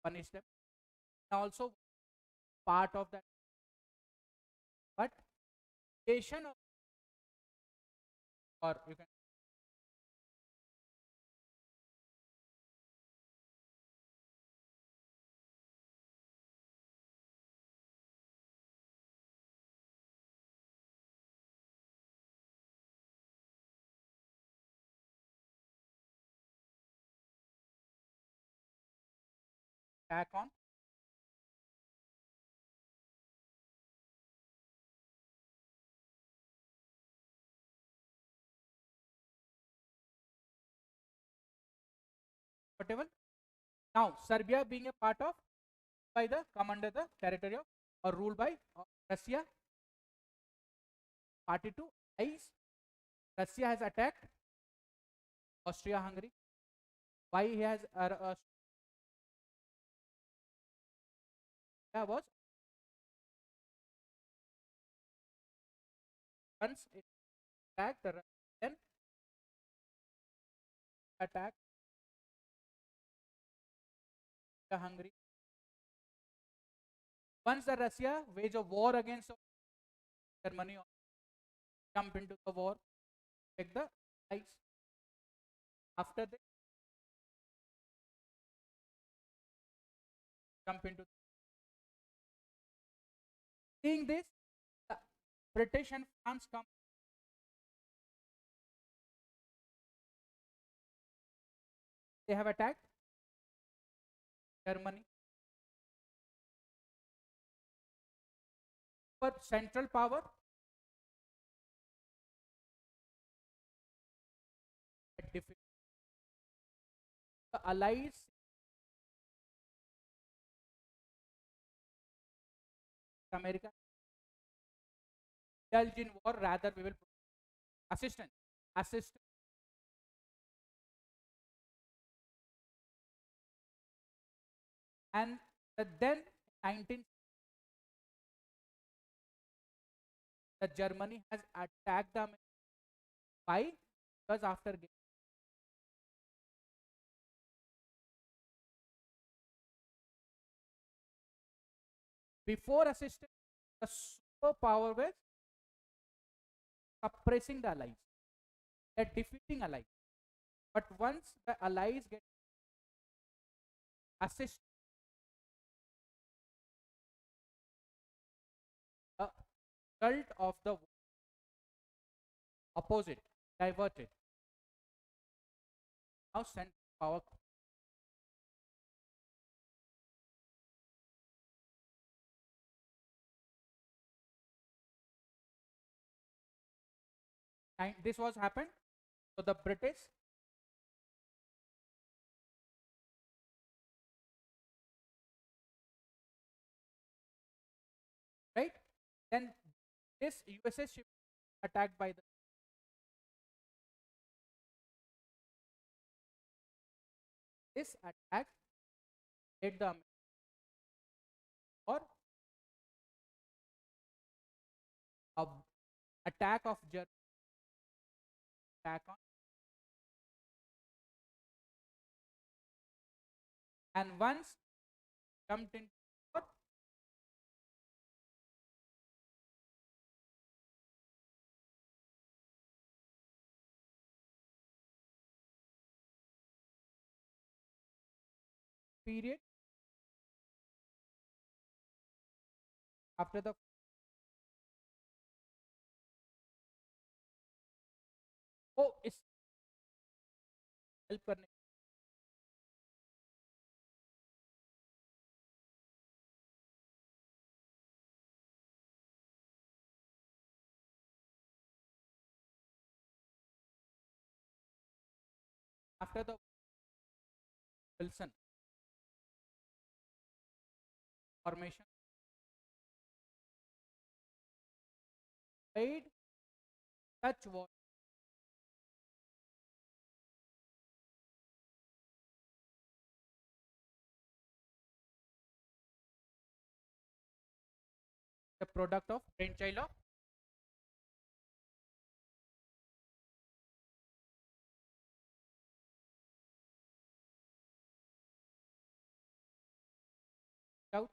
punish them, and also part of that, but creation of, or you can attack on whatever. Now, Serbia being a part of by the come under the territory of or ruled by Russia. Party 2 is Russia has attacked Austria-Hungary. Why he has was once it attacked the then attack the Hungary. Once the Russia wage a war against Germany, jump into the war, take the ice. After they jump into seeing this, the British and France come. They have attacked Germany. For central power, the allies America indulge in war, rather we will assistance and then 19 the Germany has attacked them. Why? Because after before assistance, the superpower was suppressing the allies. They're defeating allies. But once the allies get assist, the result of the opposite, diverted. Now central power. And this was happened. So the British right? Then this USS ship attacked by the this attack hit the or of attack of Germany, attack on, and once jumped into war, period after the इस help करने after the Wilson formation played such was the product of brainchild of doubt.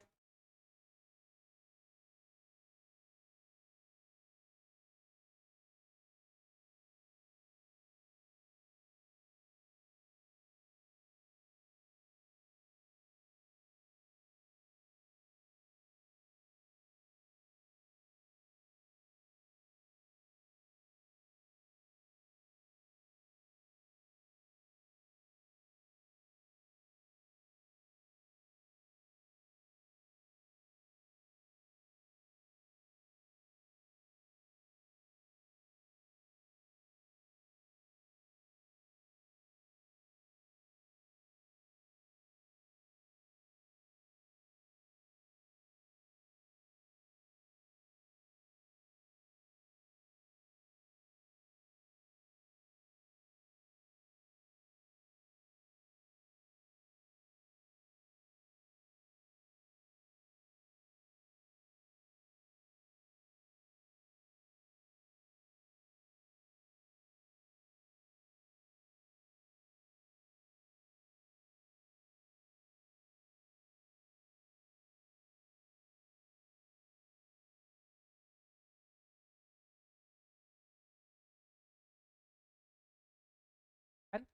And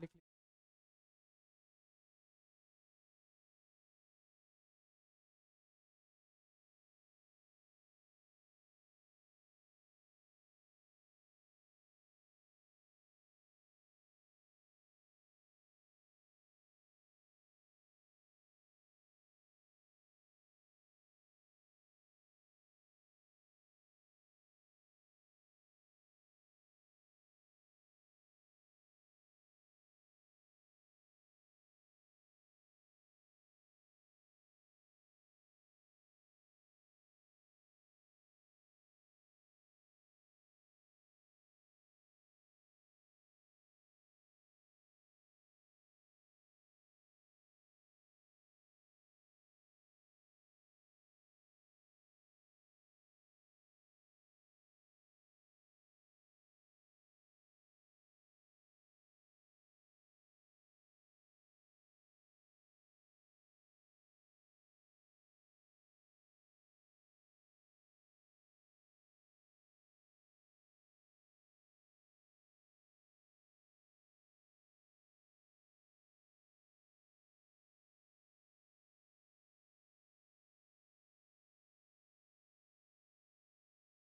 लिख लीजिए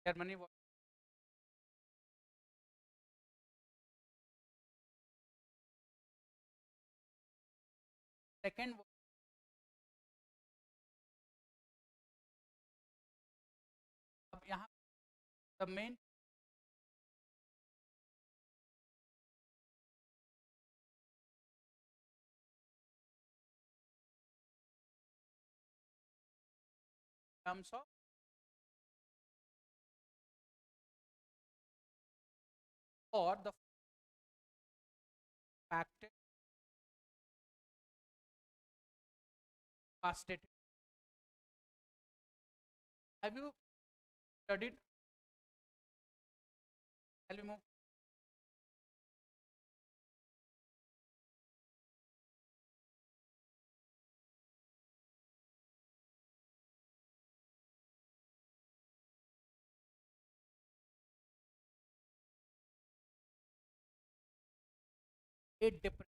Germany was second अब यहाँ the main terms of or the fact casted Have you studied? Shall we move? It depends.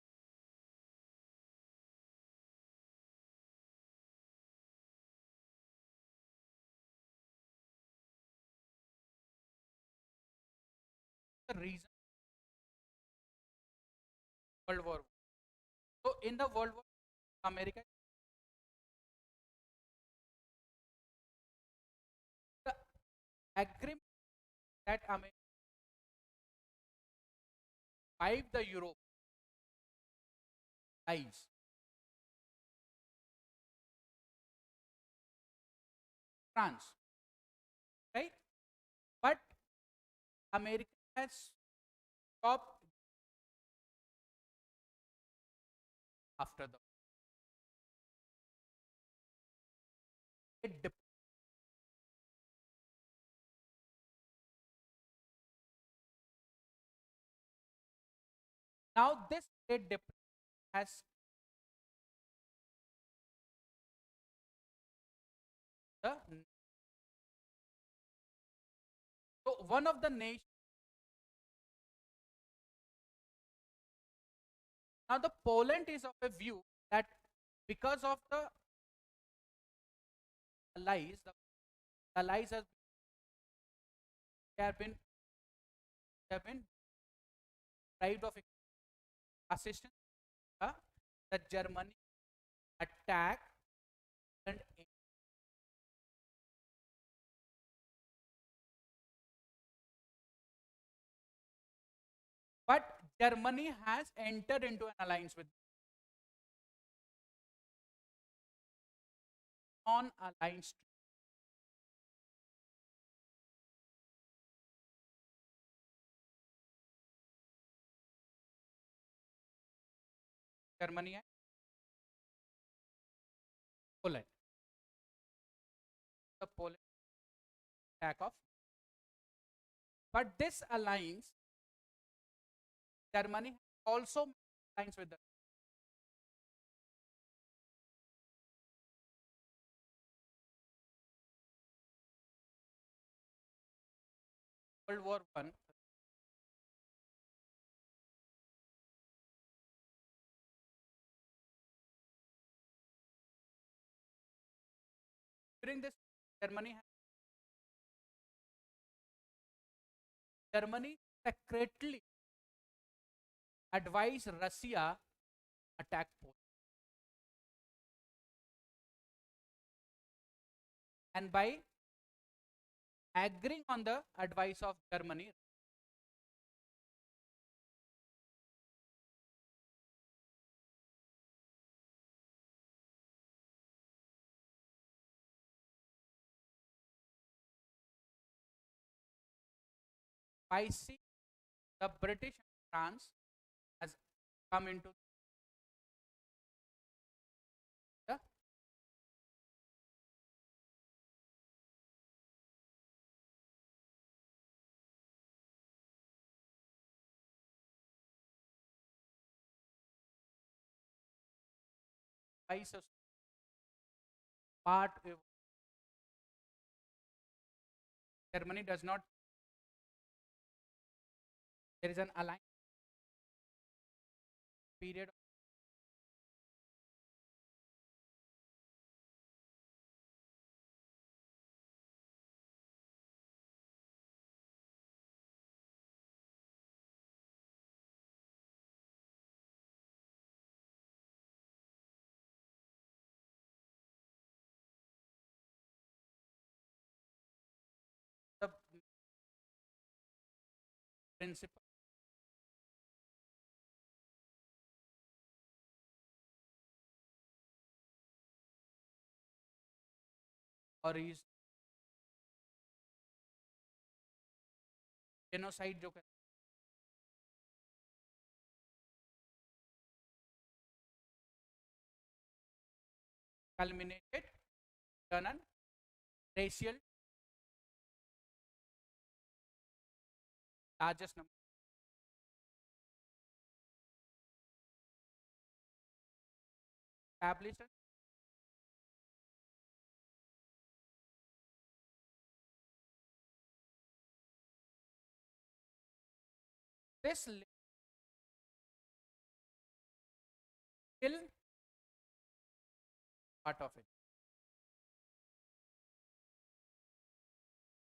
The reason World War. So in the World War, America, the agreement that America survived the Europe lies, France, right? But America has stopped after the. It depends. Now this trade difference has the. So one of the nations. Now the Poland is of a view that because of the allies, the allies have been deprived of assistance. The Germany attack and but Germany has entered into an alliance with non-alliance. Germany and Poland. The Poland attack of. But this alliance, Germany also alliance with the World War One. During this, Germany Germany secretly advised Russia attack Poland, and by agreeing on the advice of Germany, by seeing the British and France has come into the vice part. Germany does not. There is an alliance period. The principle और इस genocide जो culminated in an racial largest number established. This still part of it.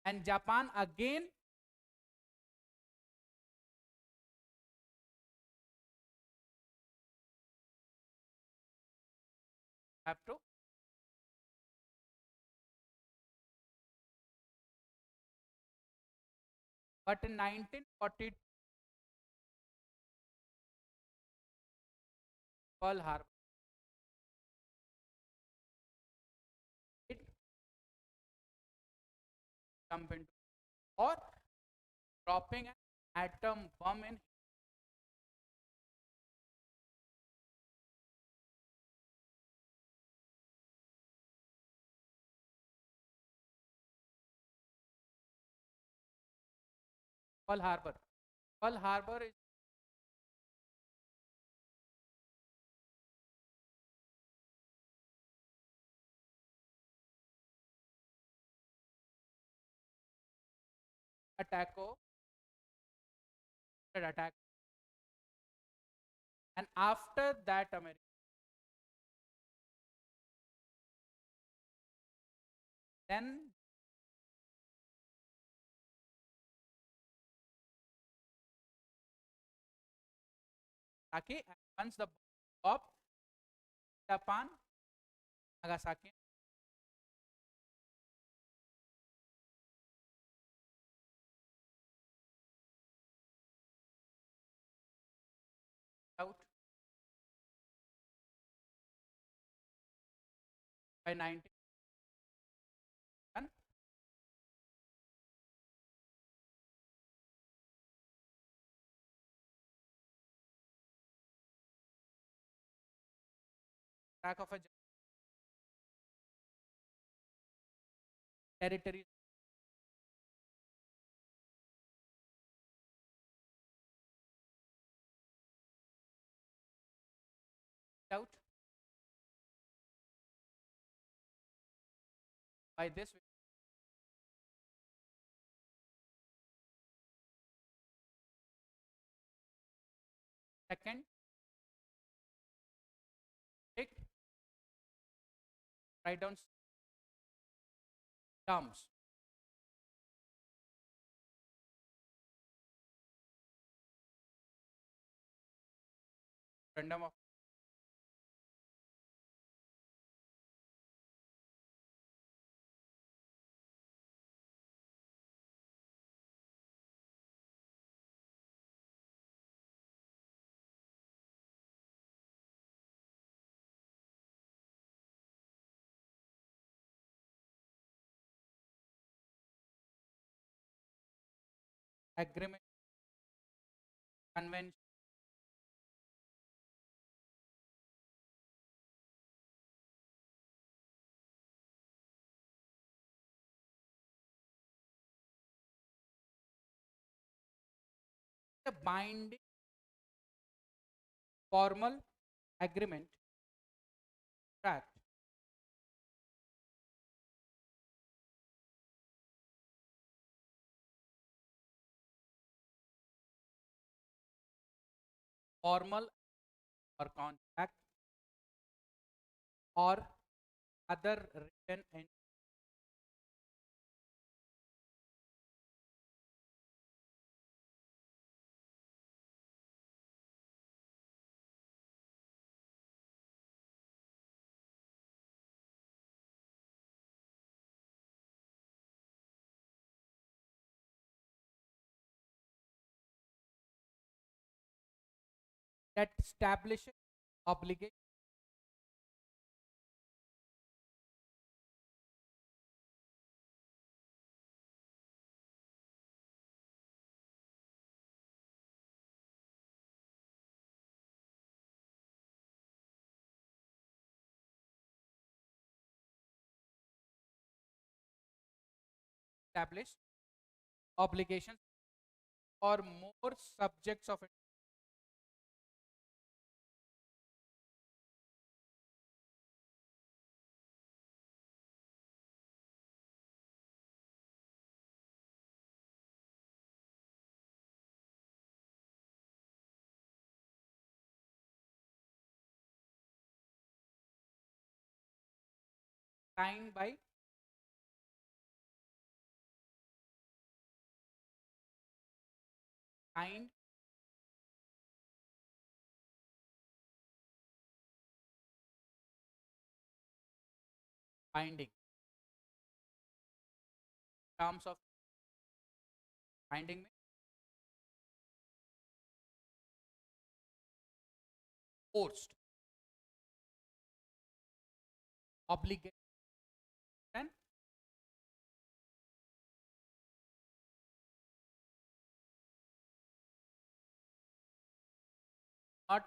And Japan again have to but in 1940 Pearl Harbor it jump into or dropping an atom bomb in Pearl Harbor. Pearl Harbor is attack, and after that America then Nagasaki, and once the bomb Japan Nagasaki out by 19 attack of a territory. Out by this second take write down terms random of agreement convention the binding formal agreement tract formal or contract or other written and that establishes obligation established obligations or more subjects of signed by signed binding terms of binding में forced obligation not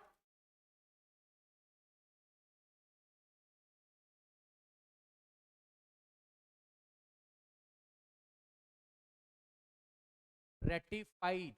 ratified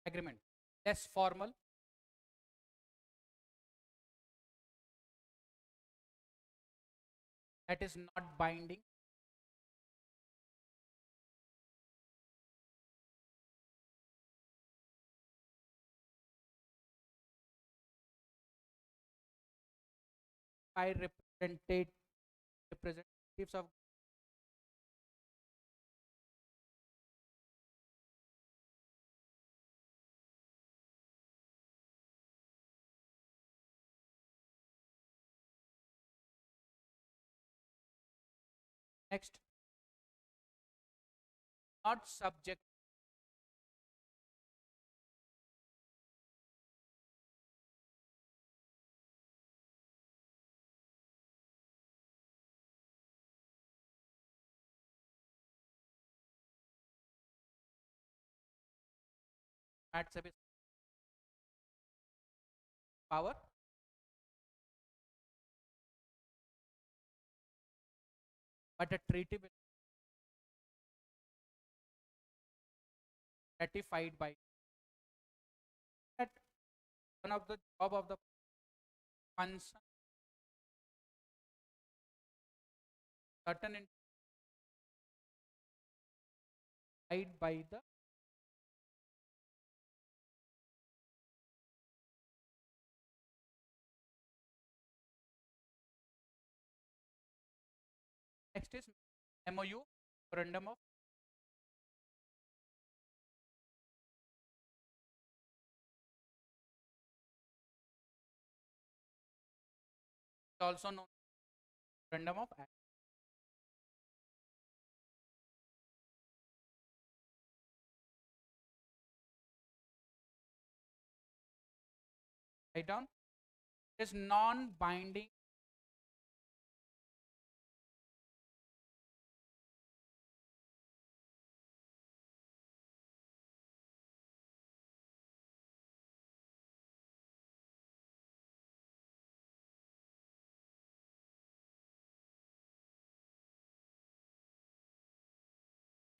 agreement, less formal, that is not binding, by representatives of next, not subject at service power, but a treaty will be ratified by that. One of the job of the concern certain by the next is MOU, memorandum of also known as memorandum of write down, is non-binding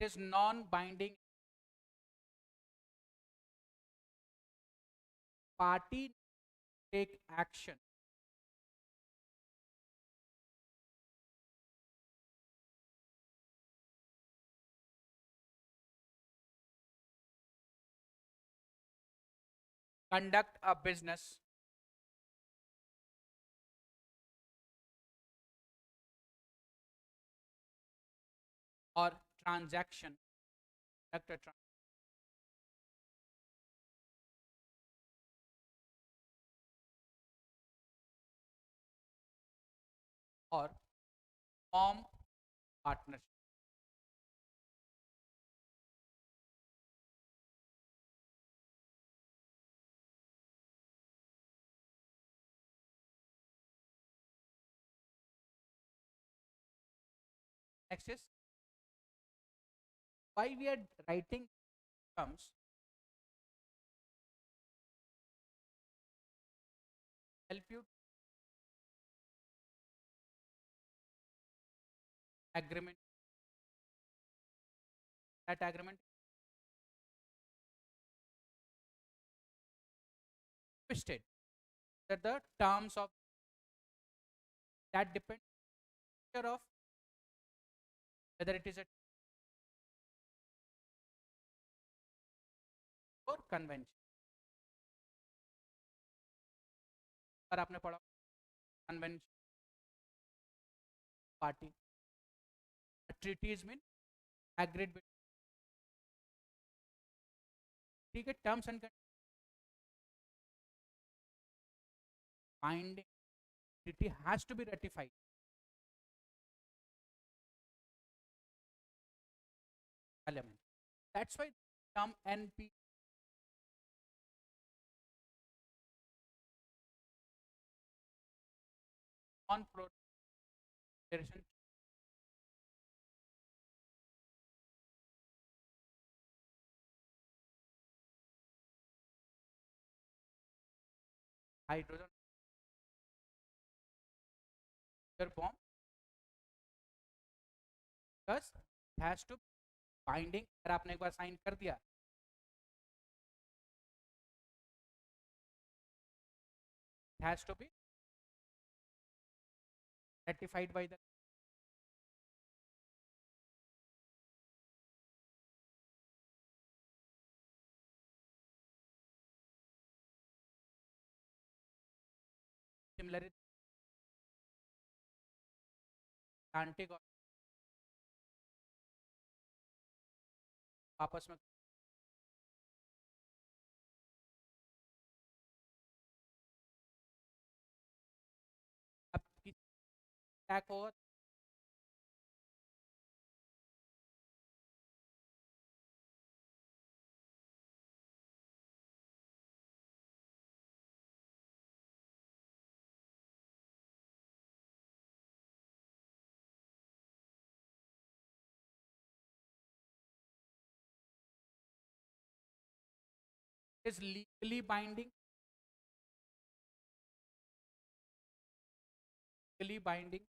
is non-binding party take action conduct a business or transaction, conduct a or form partnership. Next is why we are writing terms. Help you agreement. That agreement twisted. That the terms of that depend of whether it is a or convention. पर आपने पढ़ा convention party. A treaty is mean agreed between. ठीक है, terms and binding treaty has to be ratified. Parliament. That's why term NP on proliferation hydrogen bomb because it has to binding. अगर आपने एक बार sign कर दिया it has to be ratified by the similarly Atlantic और आपस में अब attack होगा is legally binding. Legally binding.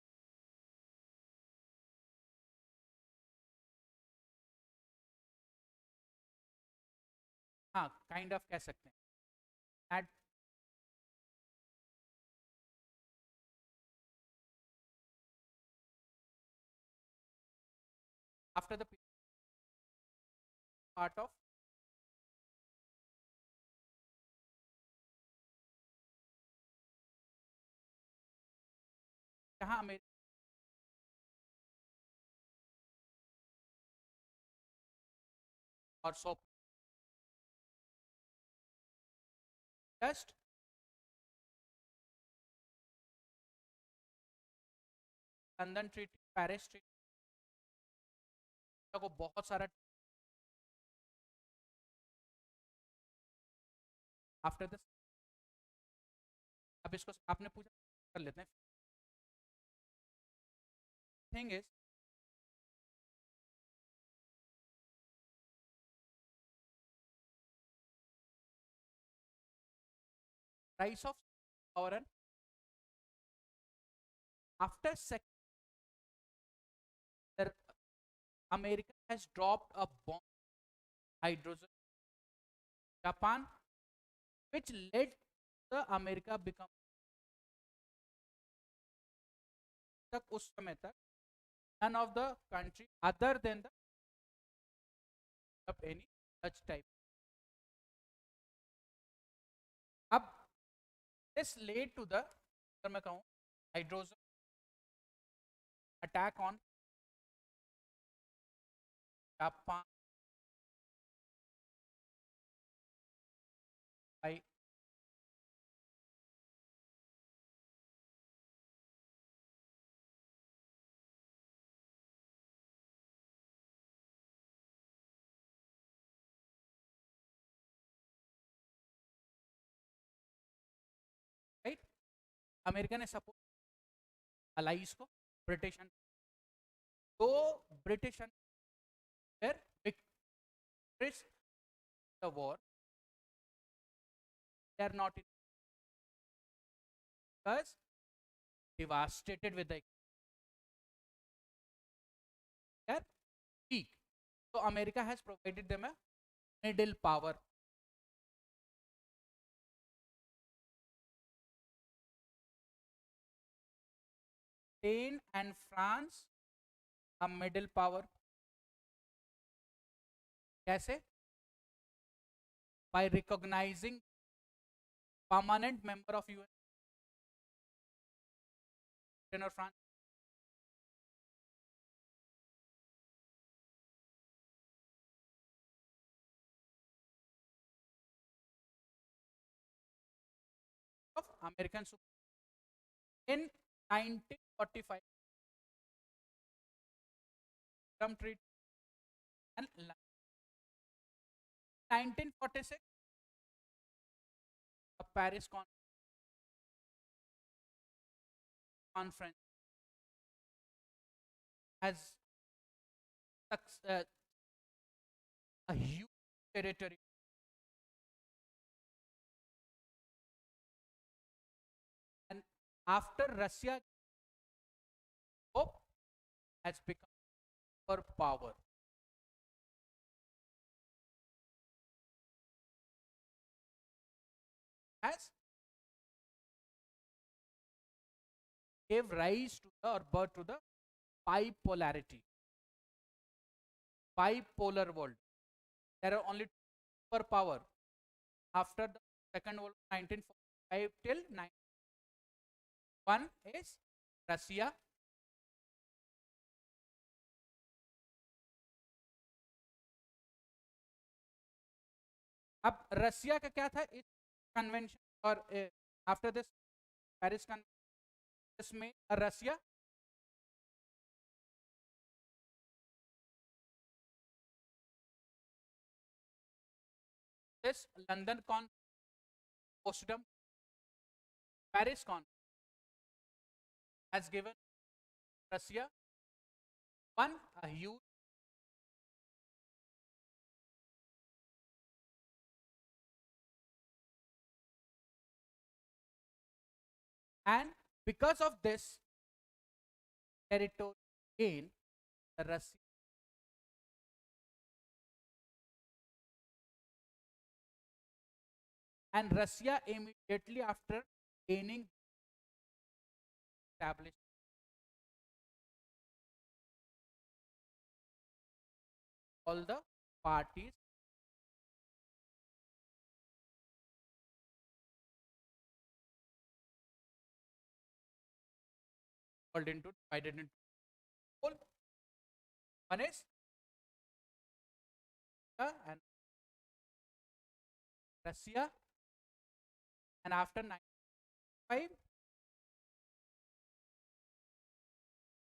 हाँ काइंड ऑफ कह सकते हैं. At after the part of जहाँ अमेरिका और so just London treaty, Paris treaty को बहुत सारा आफ्टर दिस. अब इसको आपने पूछा कर लेते हैं. Thing is rise of power and after second America has dropped a bomb hydrogen Japan which led the America become तक उस समय तक none of the country other than the of any such type. अब this led to the अगर मैं कहूँ hydrogen attack on Japan by right. America ने support allies को ब्रिटिश तो British victorious the war, they are not in because devastated with the they are weak. So America has provided them a middle power. Spain and France a middle power. कैसे? By recognizing permanent member of UN or France. Of American in 1945 Freedom Treaty and 1946 a Paris conference has a huge territory and after Russia hope has become super power. Has gave rise to the or birth to the bipolarity, bipolar world. There are only two superpower after the second world 1945 till 9. One is Russia, अब रसिया का क्या था इस convention और after this Paris convention में रसिया this London Potsdam Paris has given Russia one a huge and because of this territory gain Russia and Russia immediately after gaining established all the parties divided into whole. One is and Russia and after 1995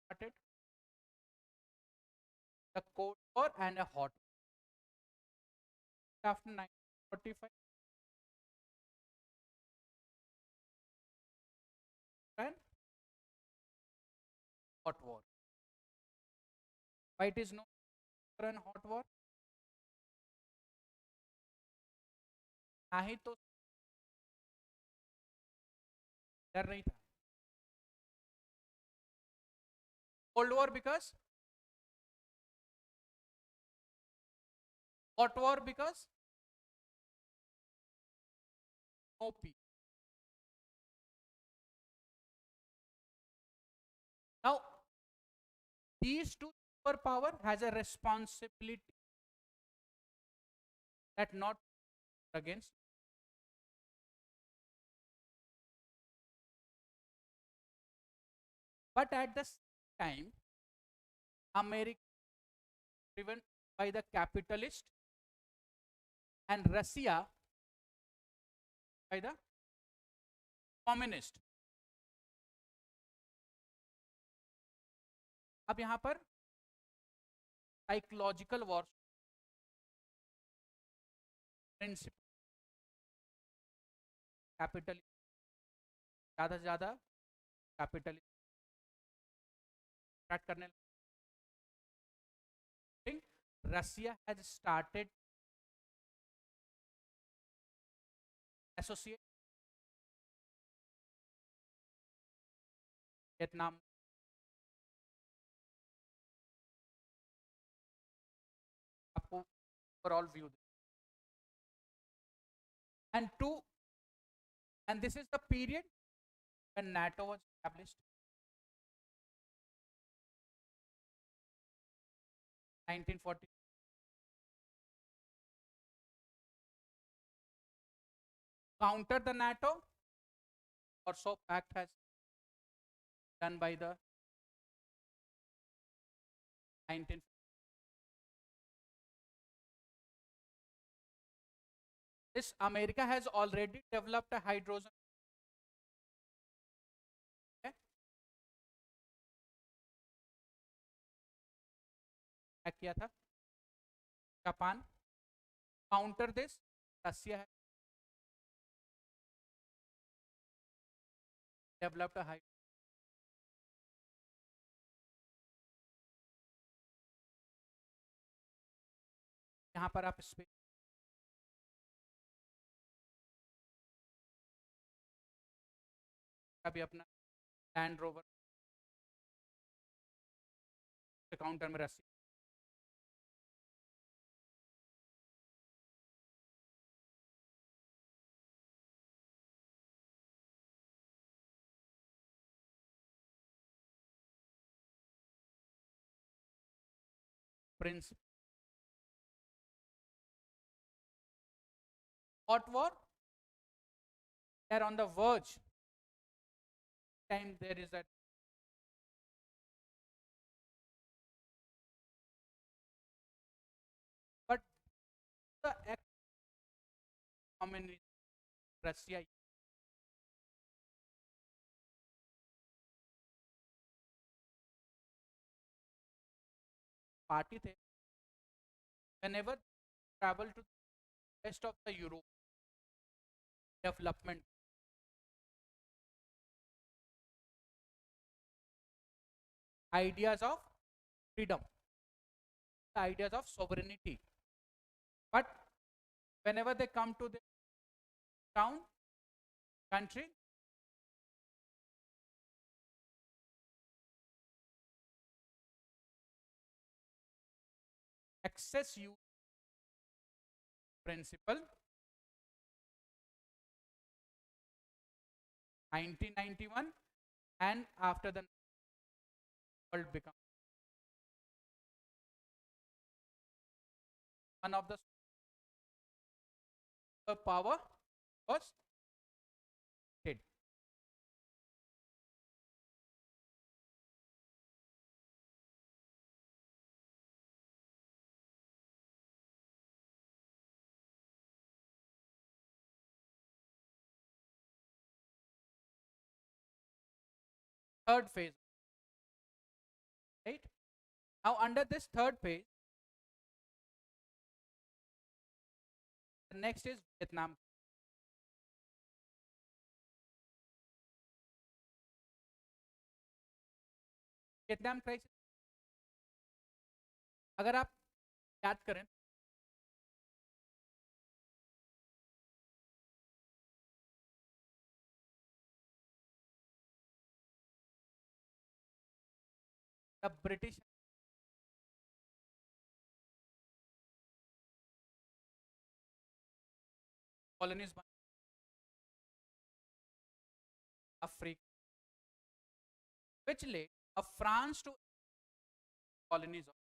started the Cold War and a hot war. After 1945 and hot war. Why it is no and hot war? ना ही तो डर नहीं था. Cold War because hot war because no peace. Now these two superpower has a responsibility that not against but at the same time America driven by the capitalist and Russia by the communist. अब यहां पर psychological war principal capitalist ज्यादा से ज्यादा capitalist start करने Russia has started associate Vietnam. आपको overall view and two, and this is the period when NATO was established, 1940. Counter the NATO, or so pact has done by the 19. This America has already developed a hydrogen. Okay? क्या किया था? Japan. Counter this, Russia has developed a hydrogen. यहाँ पर आप space अभी अपना land rover counter में रस्सी principle. Hot war, they are on the verge. Time there is a but the communist Russia party थे. Whenever travel to the rest of the Europe development, ideas of freedom, the ideas of sovereignty, but whenever they come to the town, country, excess use principle, 1991, and after the world become one of the power was dead. Third phase, right? Now under this third phase, the next is Vietnam. Vietnam crisis अगर आप याद करें the British colonies Africa, which led France to colonies of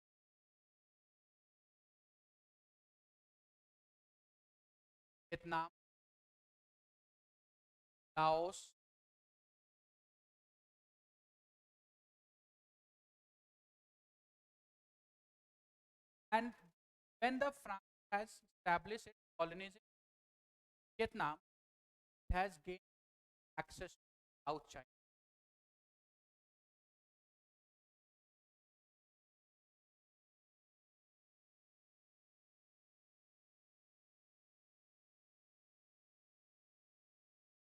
Vietnam, Laos, and when the France has established its colonies in Vietnam, it has gained access to South China.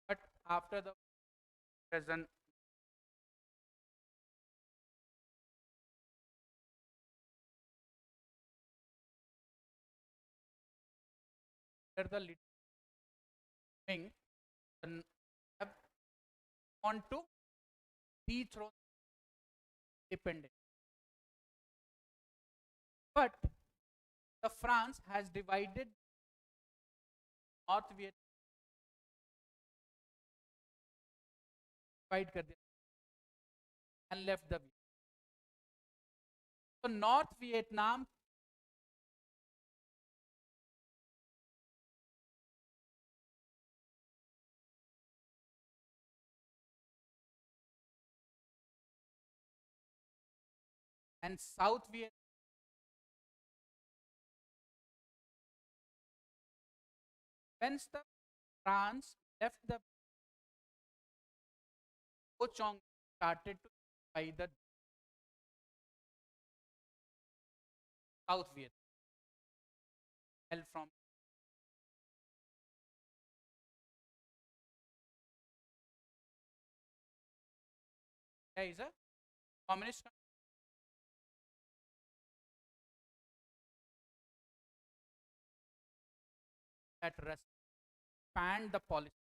But after the present under the leading wing, have want to dethrone independence. But the France has divided North Vietnam, divide कर दिया, and left the Vietnam. So North Vietnam and South Vietnam once the France left the Ho Chong started to by the South Vietnam held from there is a communist country that expand the policy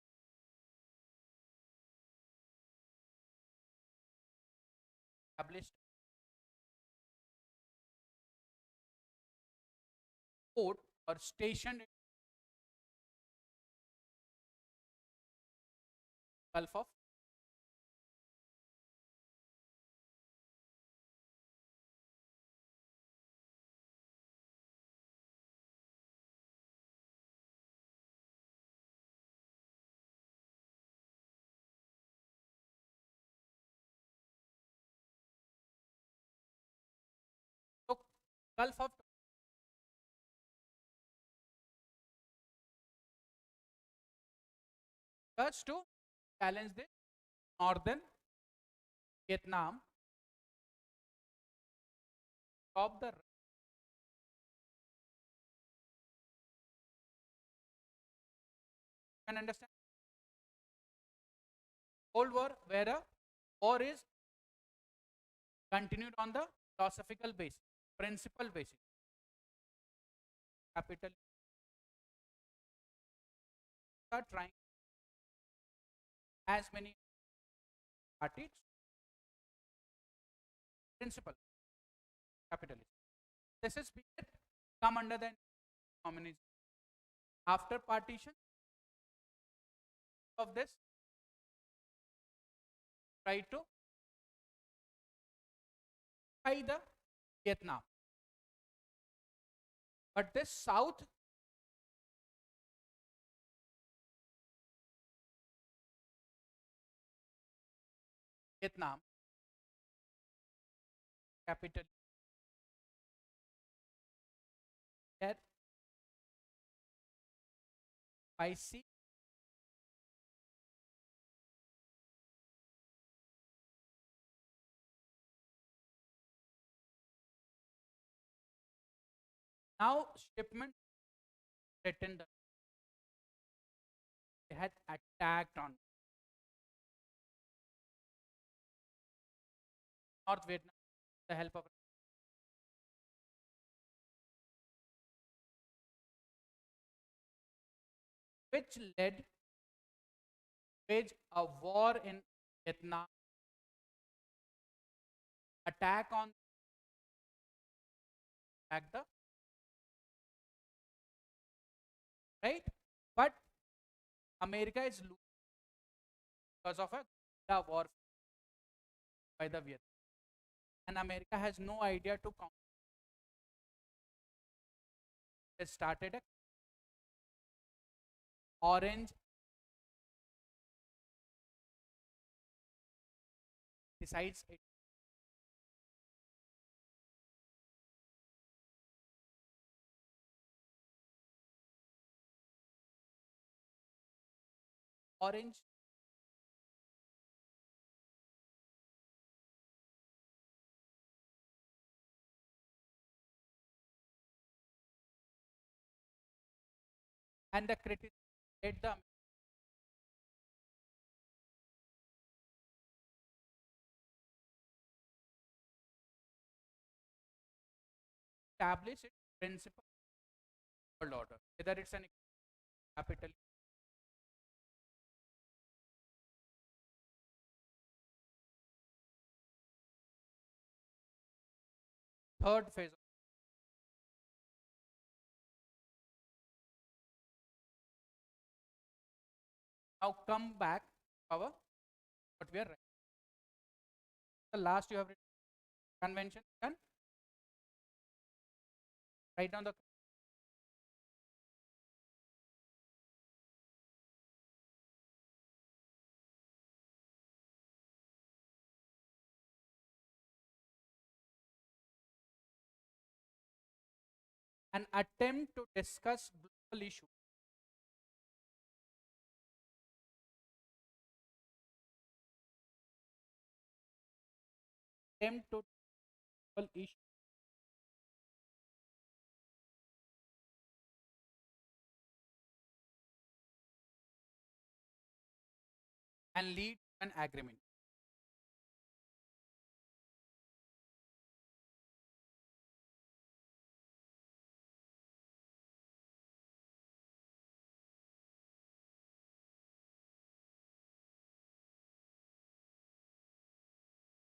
established port or stationed in Gulf of so Gulf of just to challenge the northern Vietnam, stop the can understand Cold War where a war is continued on the philosophical basis, principle basis, capital are trying as many parties principle capitalism. This is come under the communism. After partition of this, try to by the Vietnam. But this South Vietnam capital there by sea now shipment threatened they had attacked on North Vietnam with the help of which led wage a war in Vietnam, attack on attack the right, but America is losing because of a war by the Vietnam, and America has no idea to counter. It started a orange decides it orange and the critics led the establish its principle world order, whether it's an capital. Third phase. Now come back to our what we are writing. The last you have written convention, done. Write down the an attempt to discuss global issues. Attempt to global issues and lead to an agreement.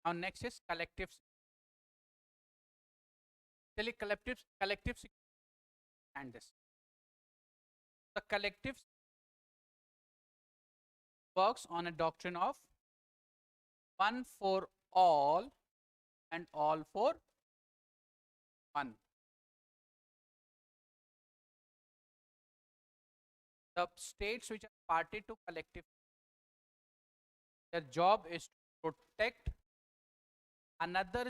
Now next is collective. Collective and this. The collective works on a doctrine of one for all and all for one. The states which are party to collective, their job is to protect another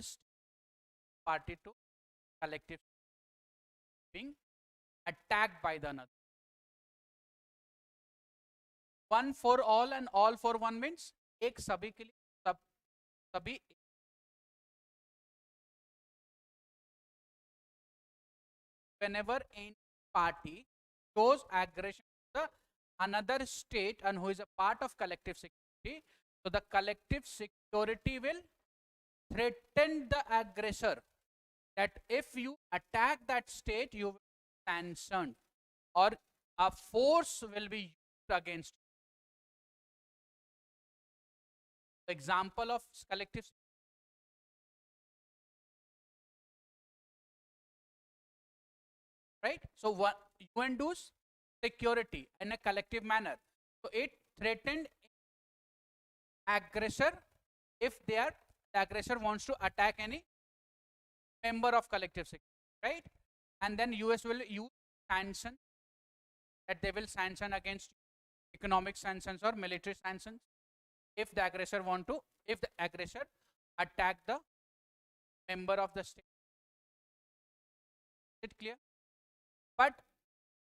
party to collective being attacked by the another. One for all and all for one means एक सभी के लिए सभी whenever any party shows aggression to the another state and who is a part of collective security, so the collective security will threaten the aggressor that if you attack that state, you will be sanctioned or a force will be used against you. Example of collective, right? So what UN does security in a collective manner. So it threatened aggressor if they are the aggressor wants to attack any member of collective security, right? And then US will use sanction, that they will sanction against economic sanctions or military sanctions if the aggressor want to, if the aggressor attack the member of the state. Is it clear? But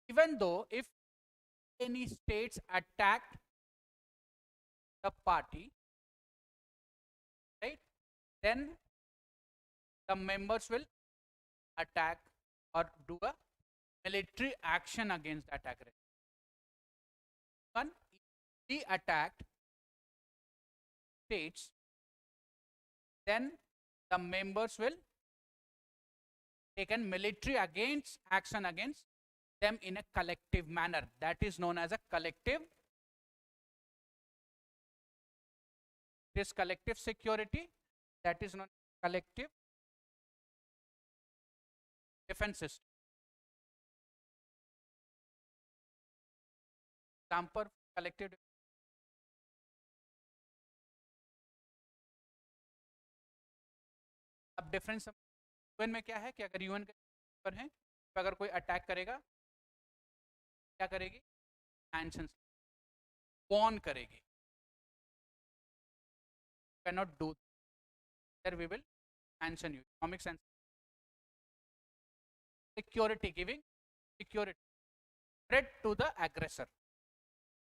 even though if any states attacked the party, right, then the members will attack or do a military action against that aggressor. One, he attacked states, then the members will take an military action against them in a collective manner. That is known as a collective. This collective security, that is known as collective defense system. Example collective. अब difference UN में क्या है कि अगर UN के पर है तो अगर कोई अटैक करेगा क्या करेगी, सैंक्शंस वॉर्न करेगी, cannot do there, we will sanction you, economic sanction, security, giving security, threat to the aggressor.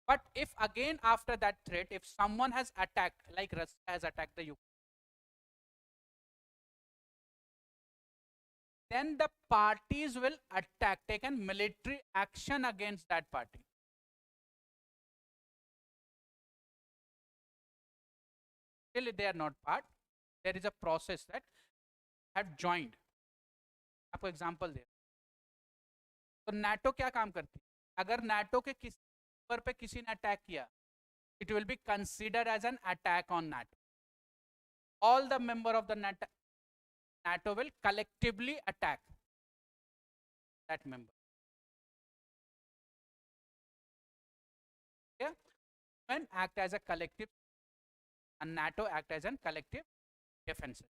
But if again after that threat, if someone has attacked, like Russia has attacked the Ukraine, then the parties will attack, take an military action against that party. Still they are not part. There is a process that have joined. आपको example दे, तो NATO क्या काम करती है, अगर NATO के किसी member पे किसी ने अटैक किया, it will be considered as an attack on NATO. All the member of the NATO will collectively attack that member. Yeah, UN act as a collective, and NATO act as a collective defense.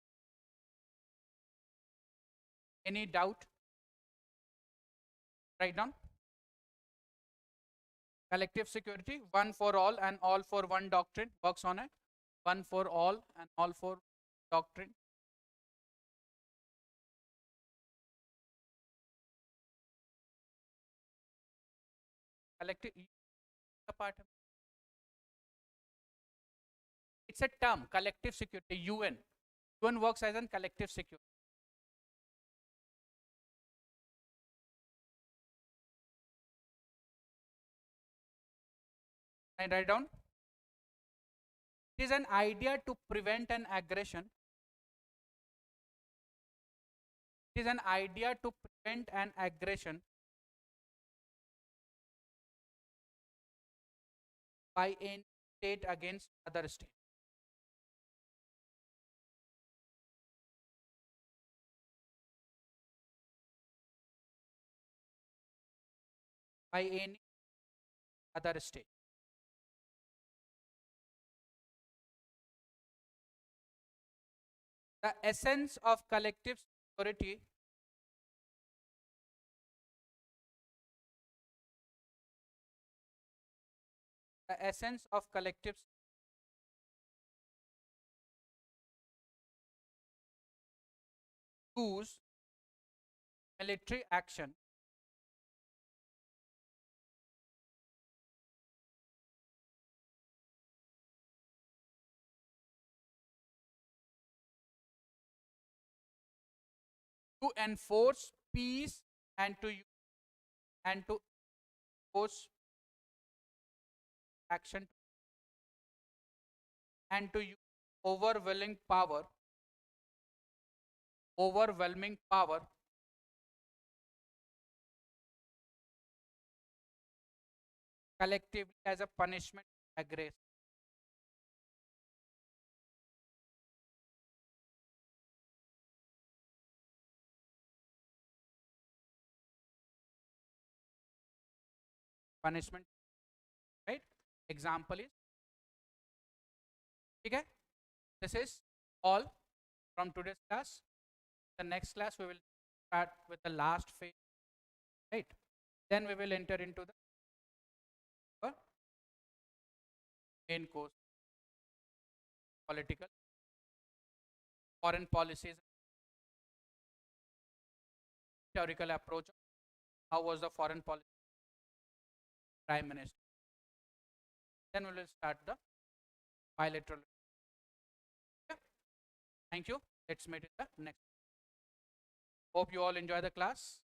Any doubt? Write down. Collective security, one for all and all for one doctrine. Works on it. One for all and all for doctrine. Collective part. It's a term, collective security. UN. UN works as a collective security. And write down. It is an idea to prevent an aggression. It is an idea to prevent an aggression by any state against other state. By any other state. The essence of collective security use military action to enforce peace and to enforce action and to use overwhelming power collectively as a punishment aggressor. Punishment, right? Example is, okay? This is all from today's class. The next class we will start with the last phase, right? Then we will enter into the main course, political, foreign policies, historical approach. How was the foreign policy? Prime Minister. Then we will start the bilateral. Okay. Thank you. Let's meet in the next. Hope you all enjoy the class.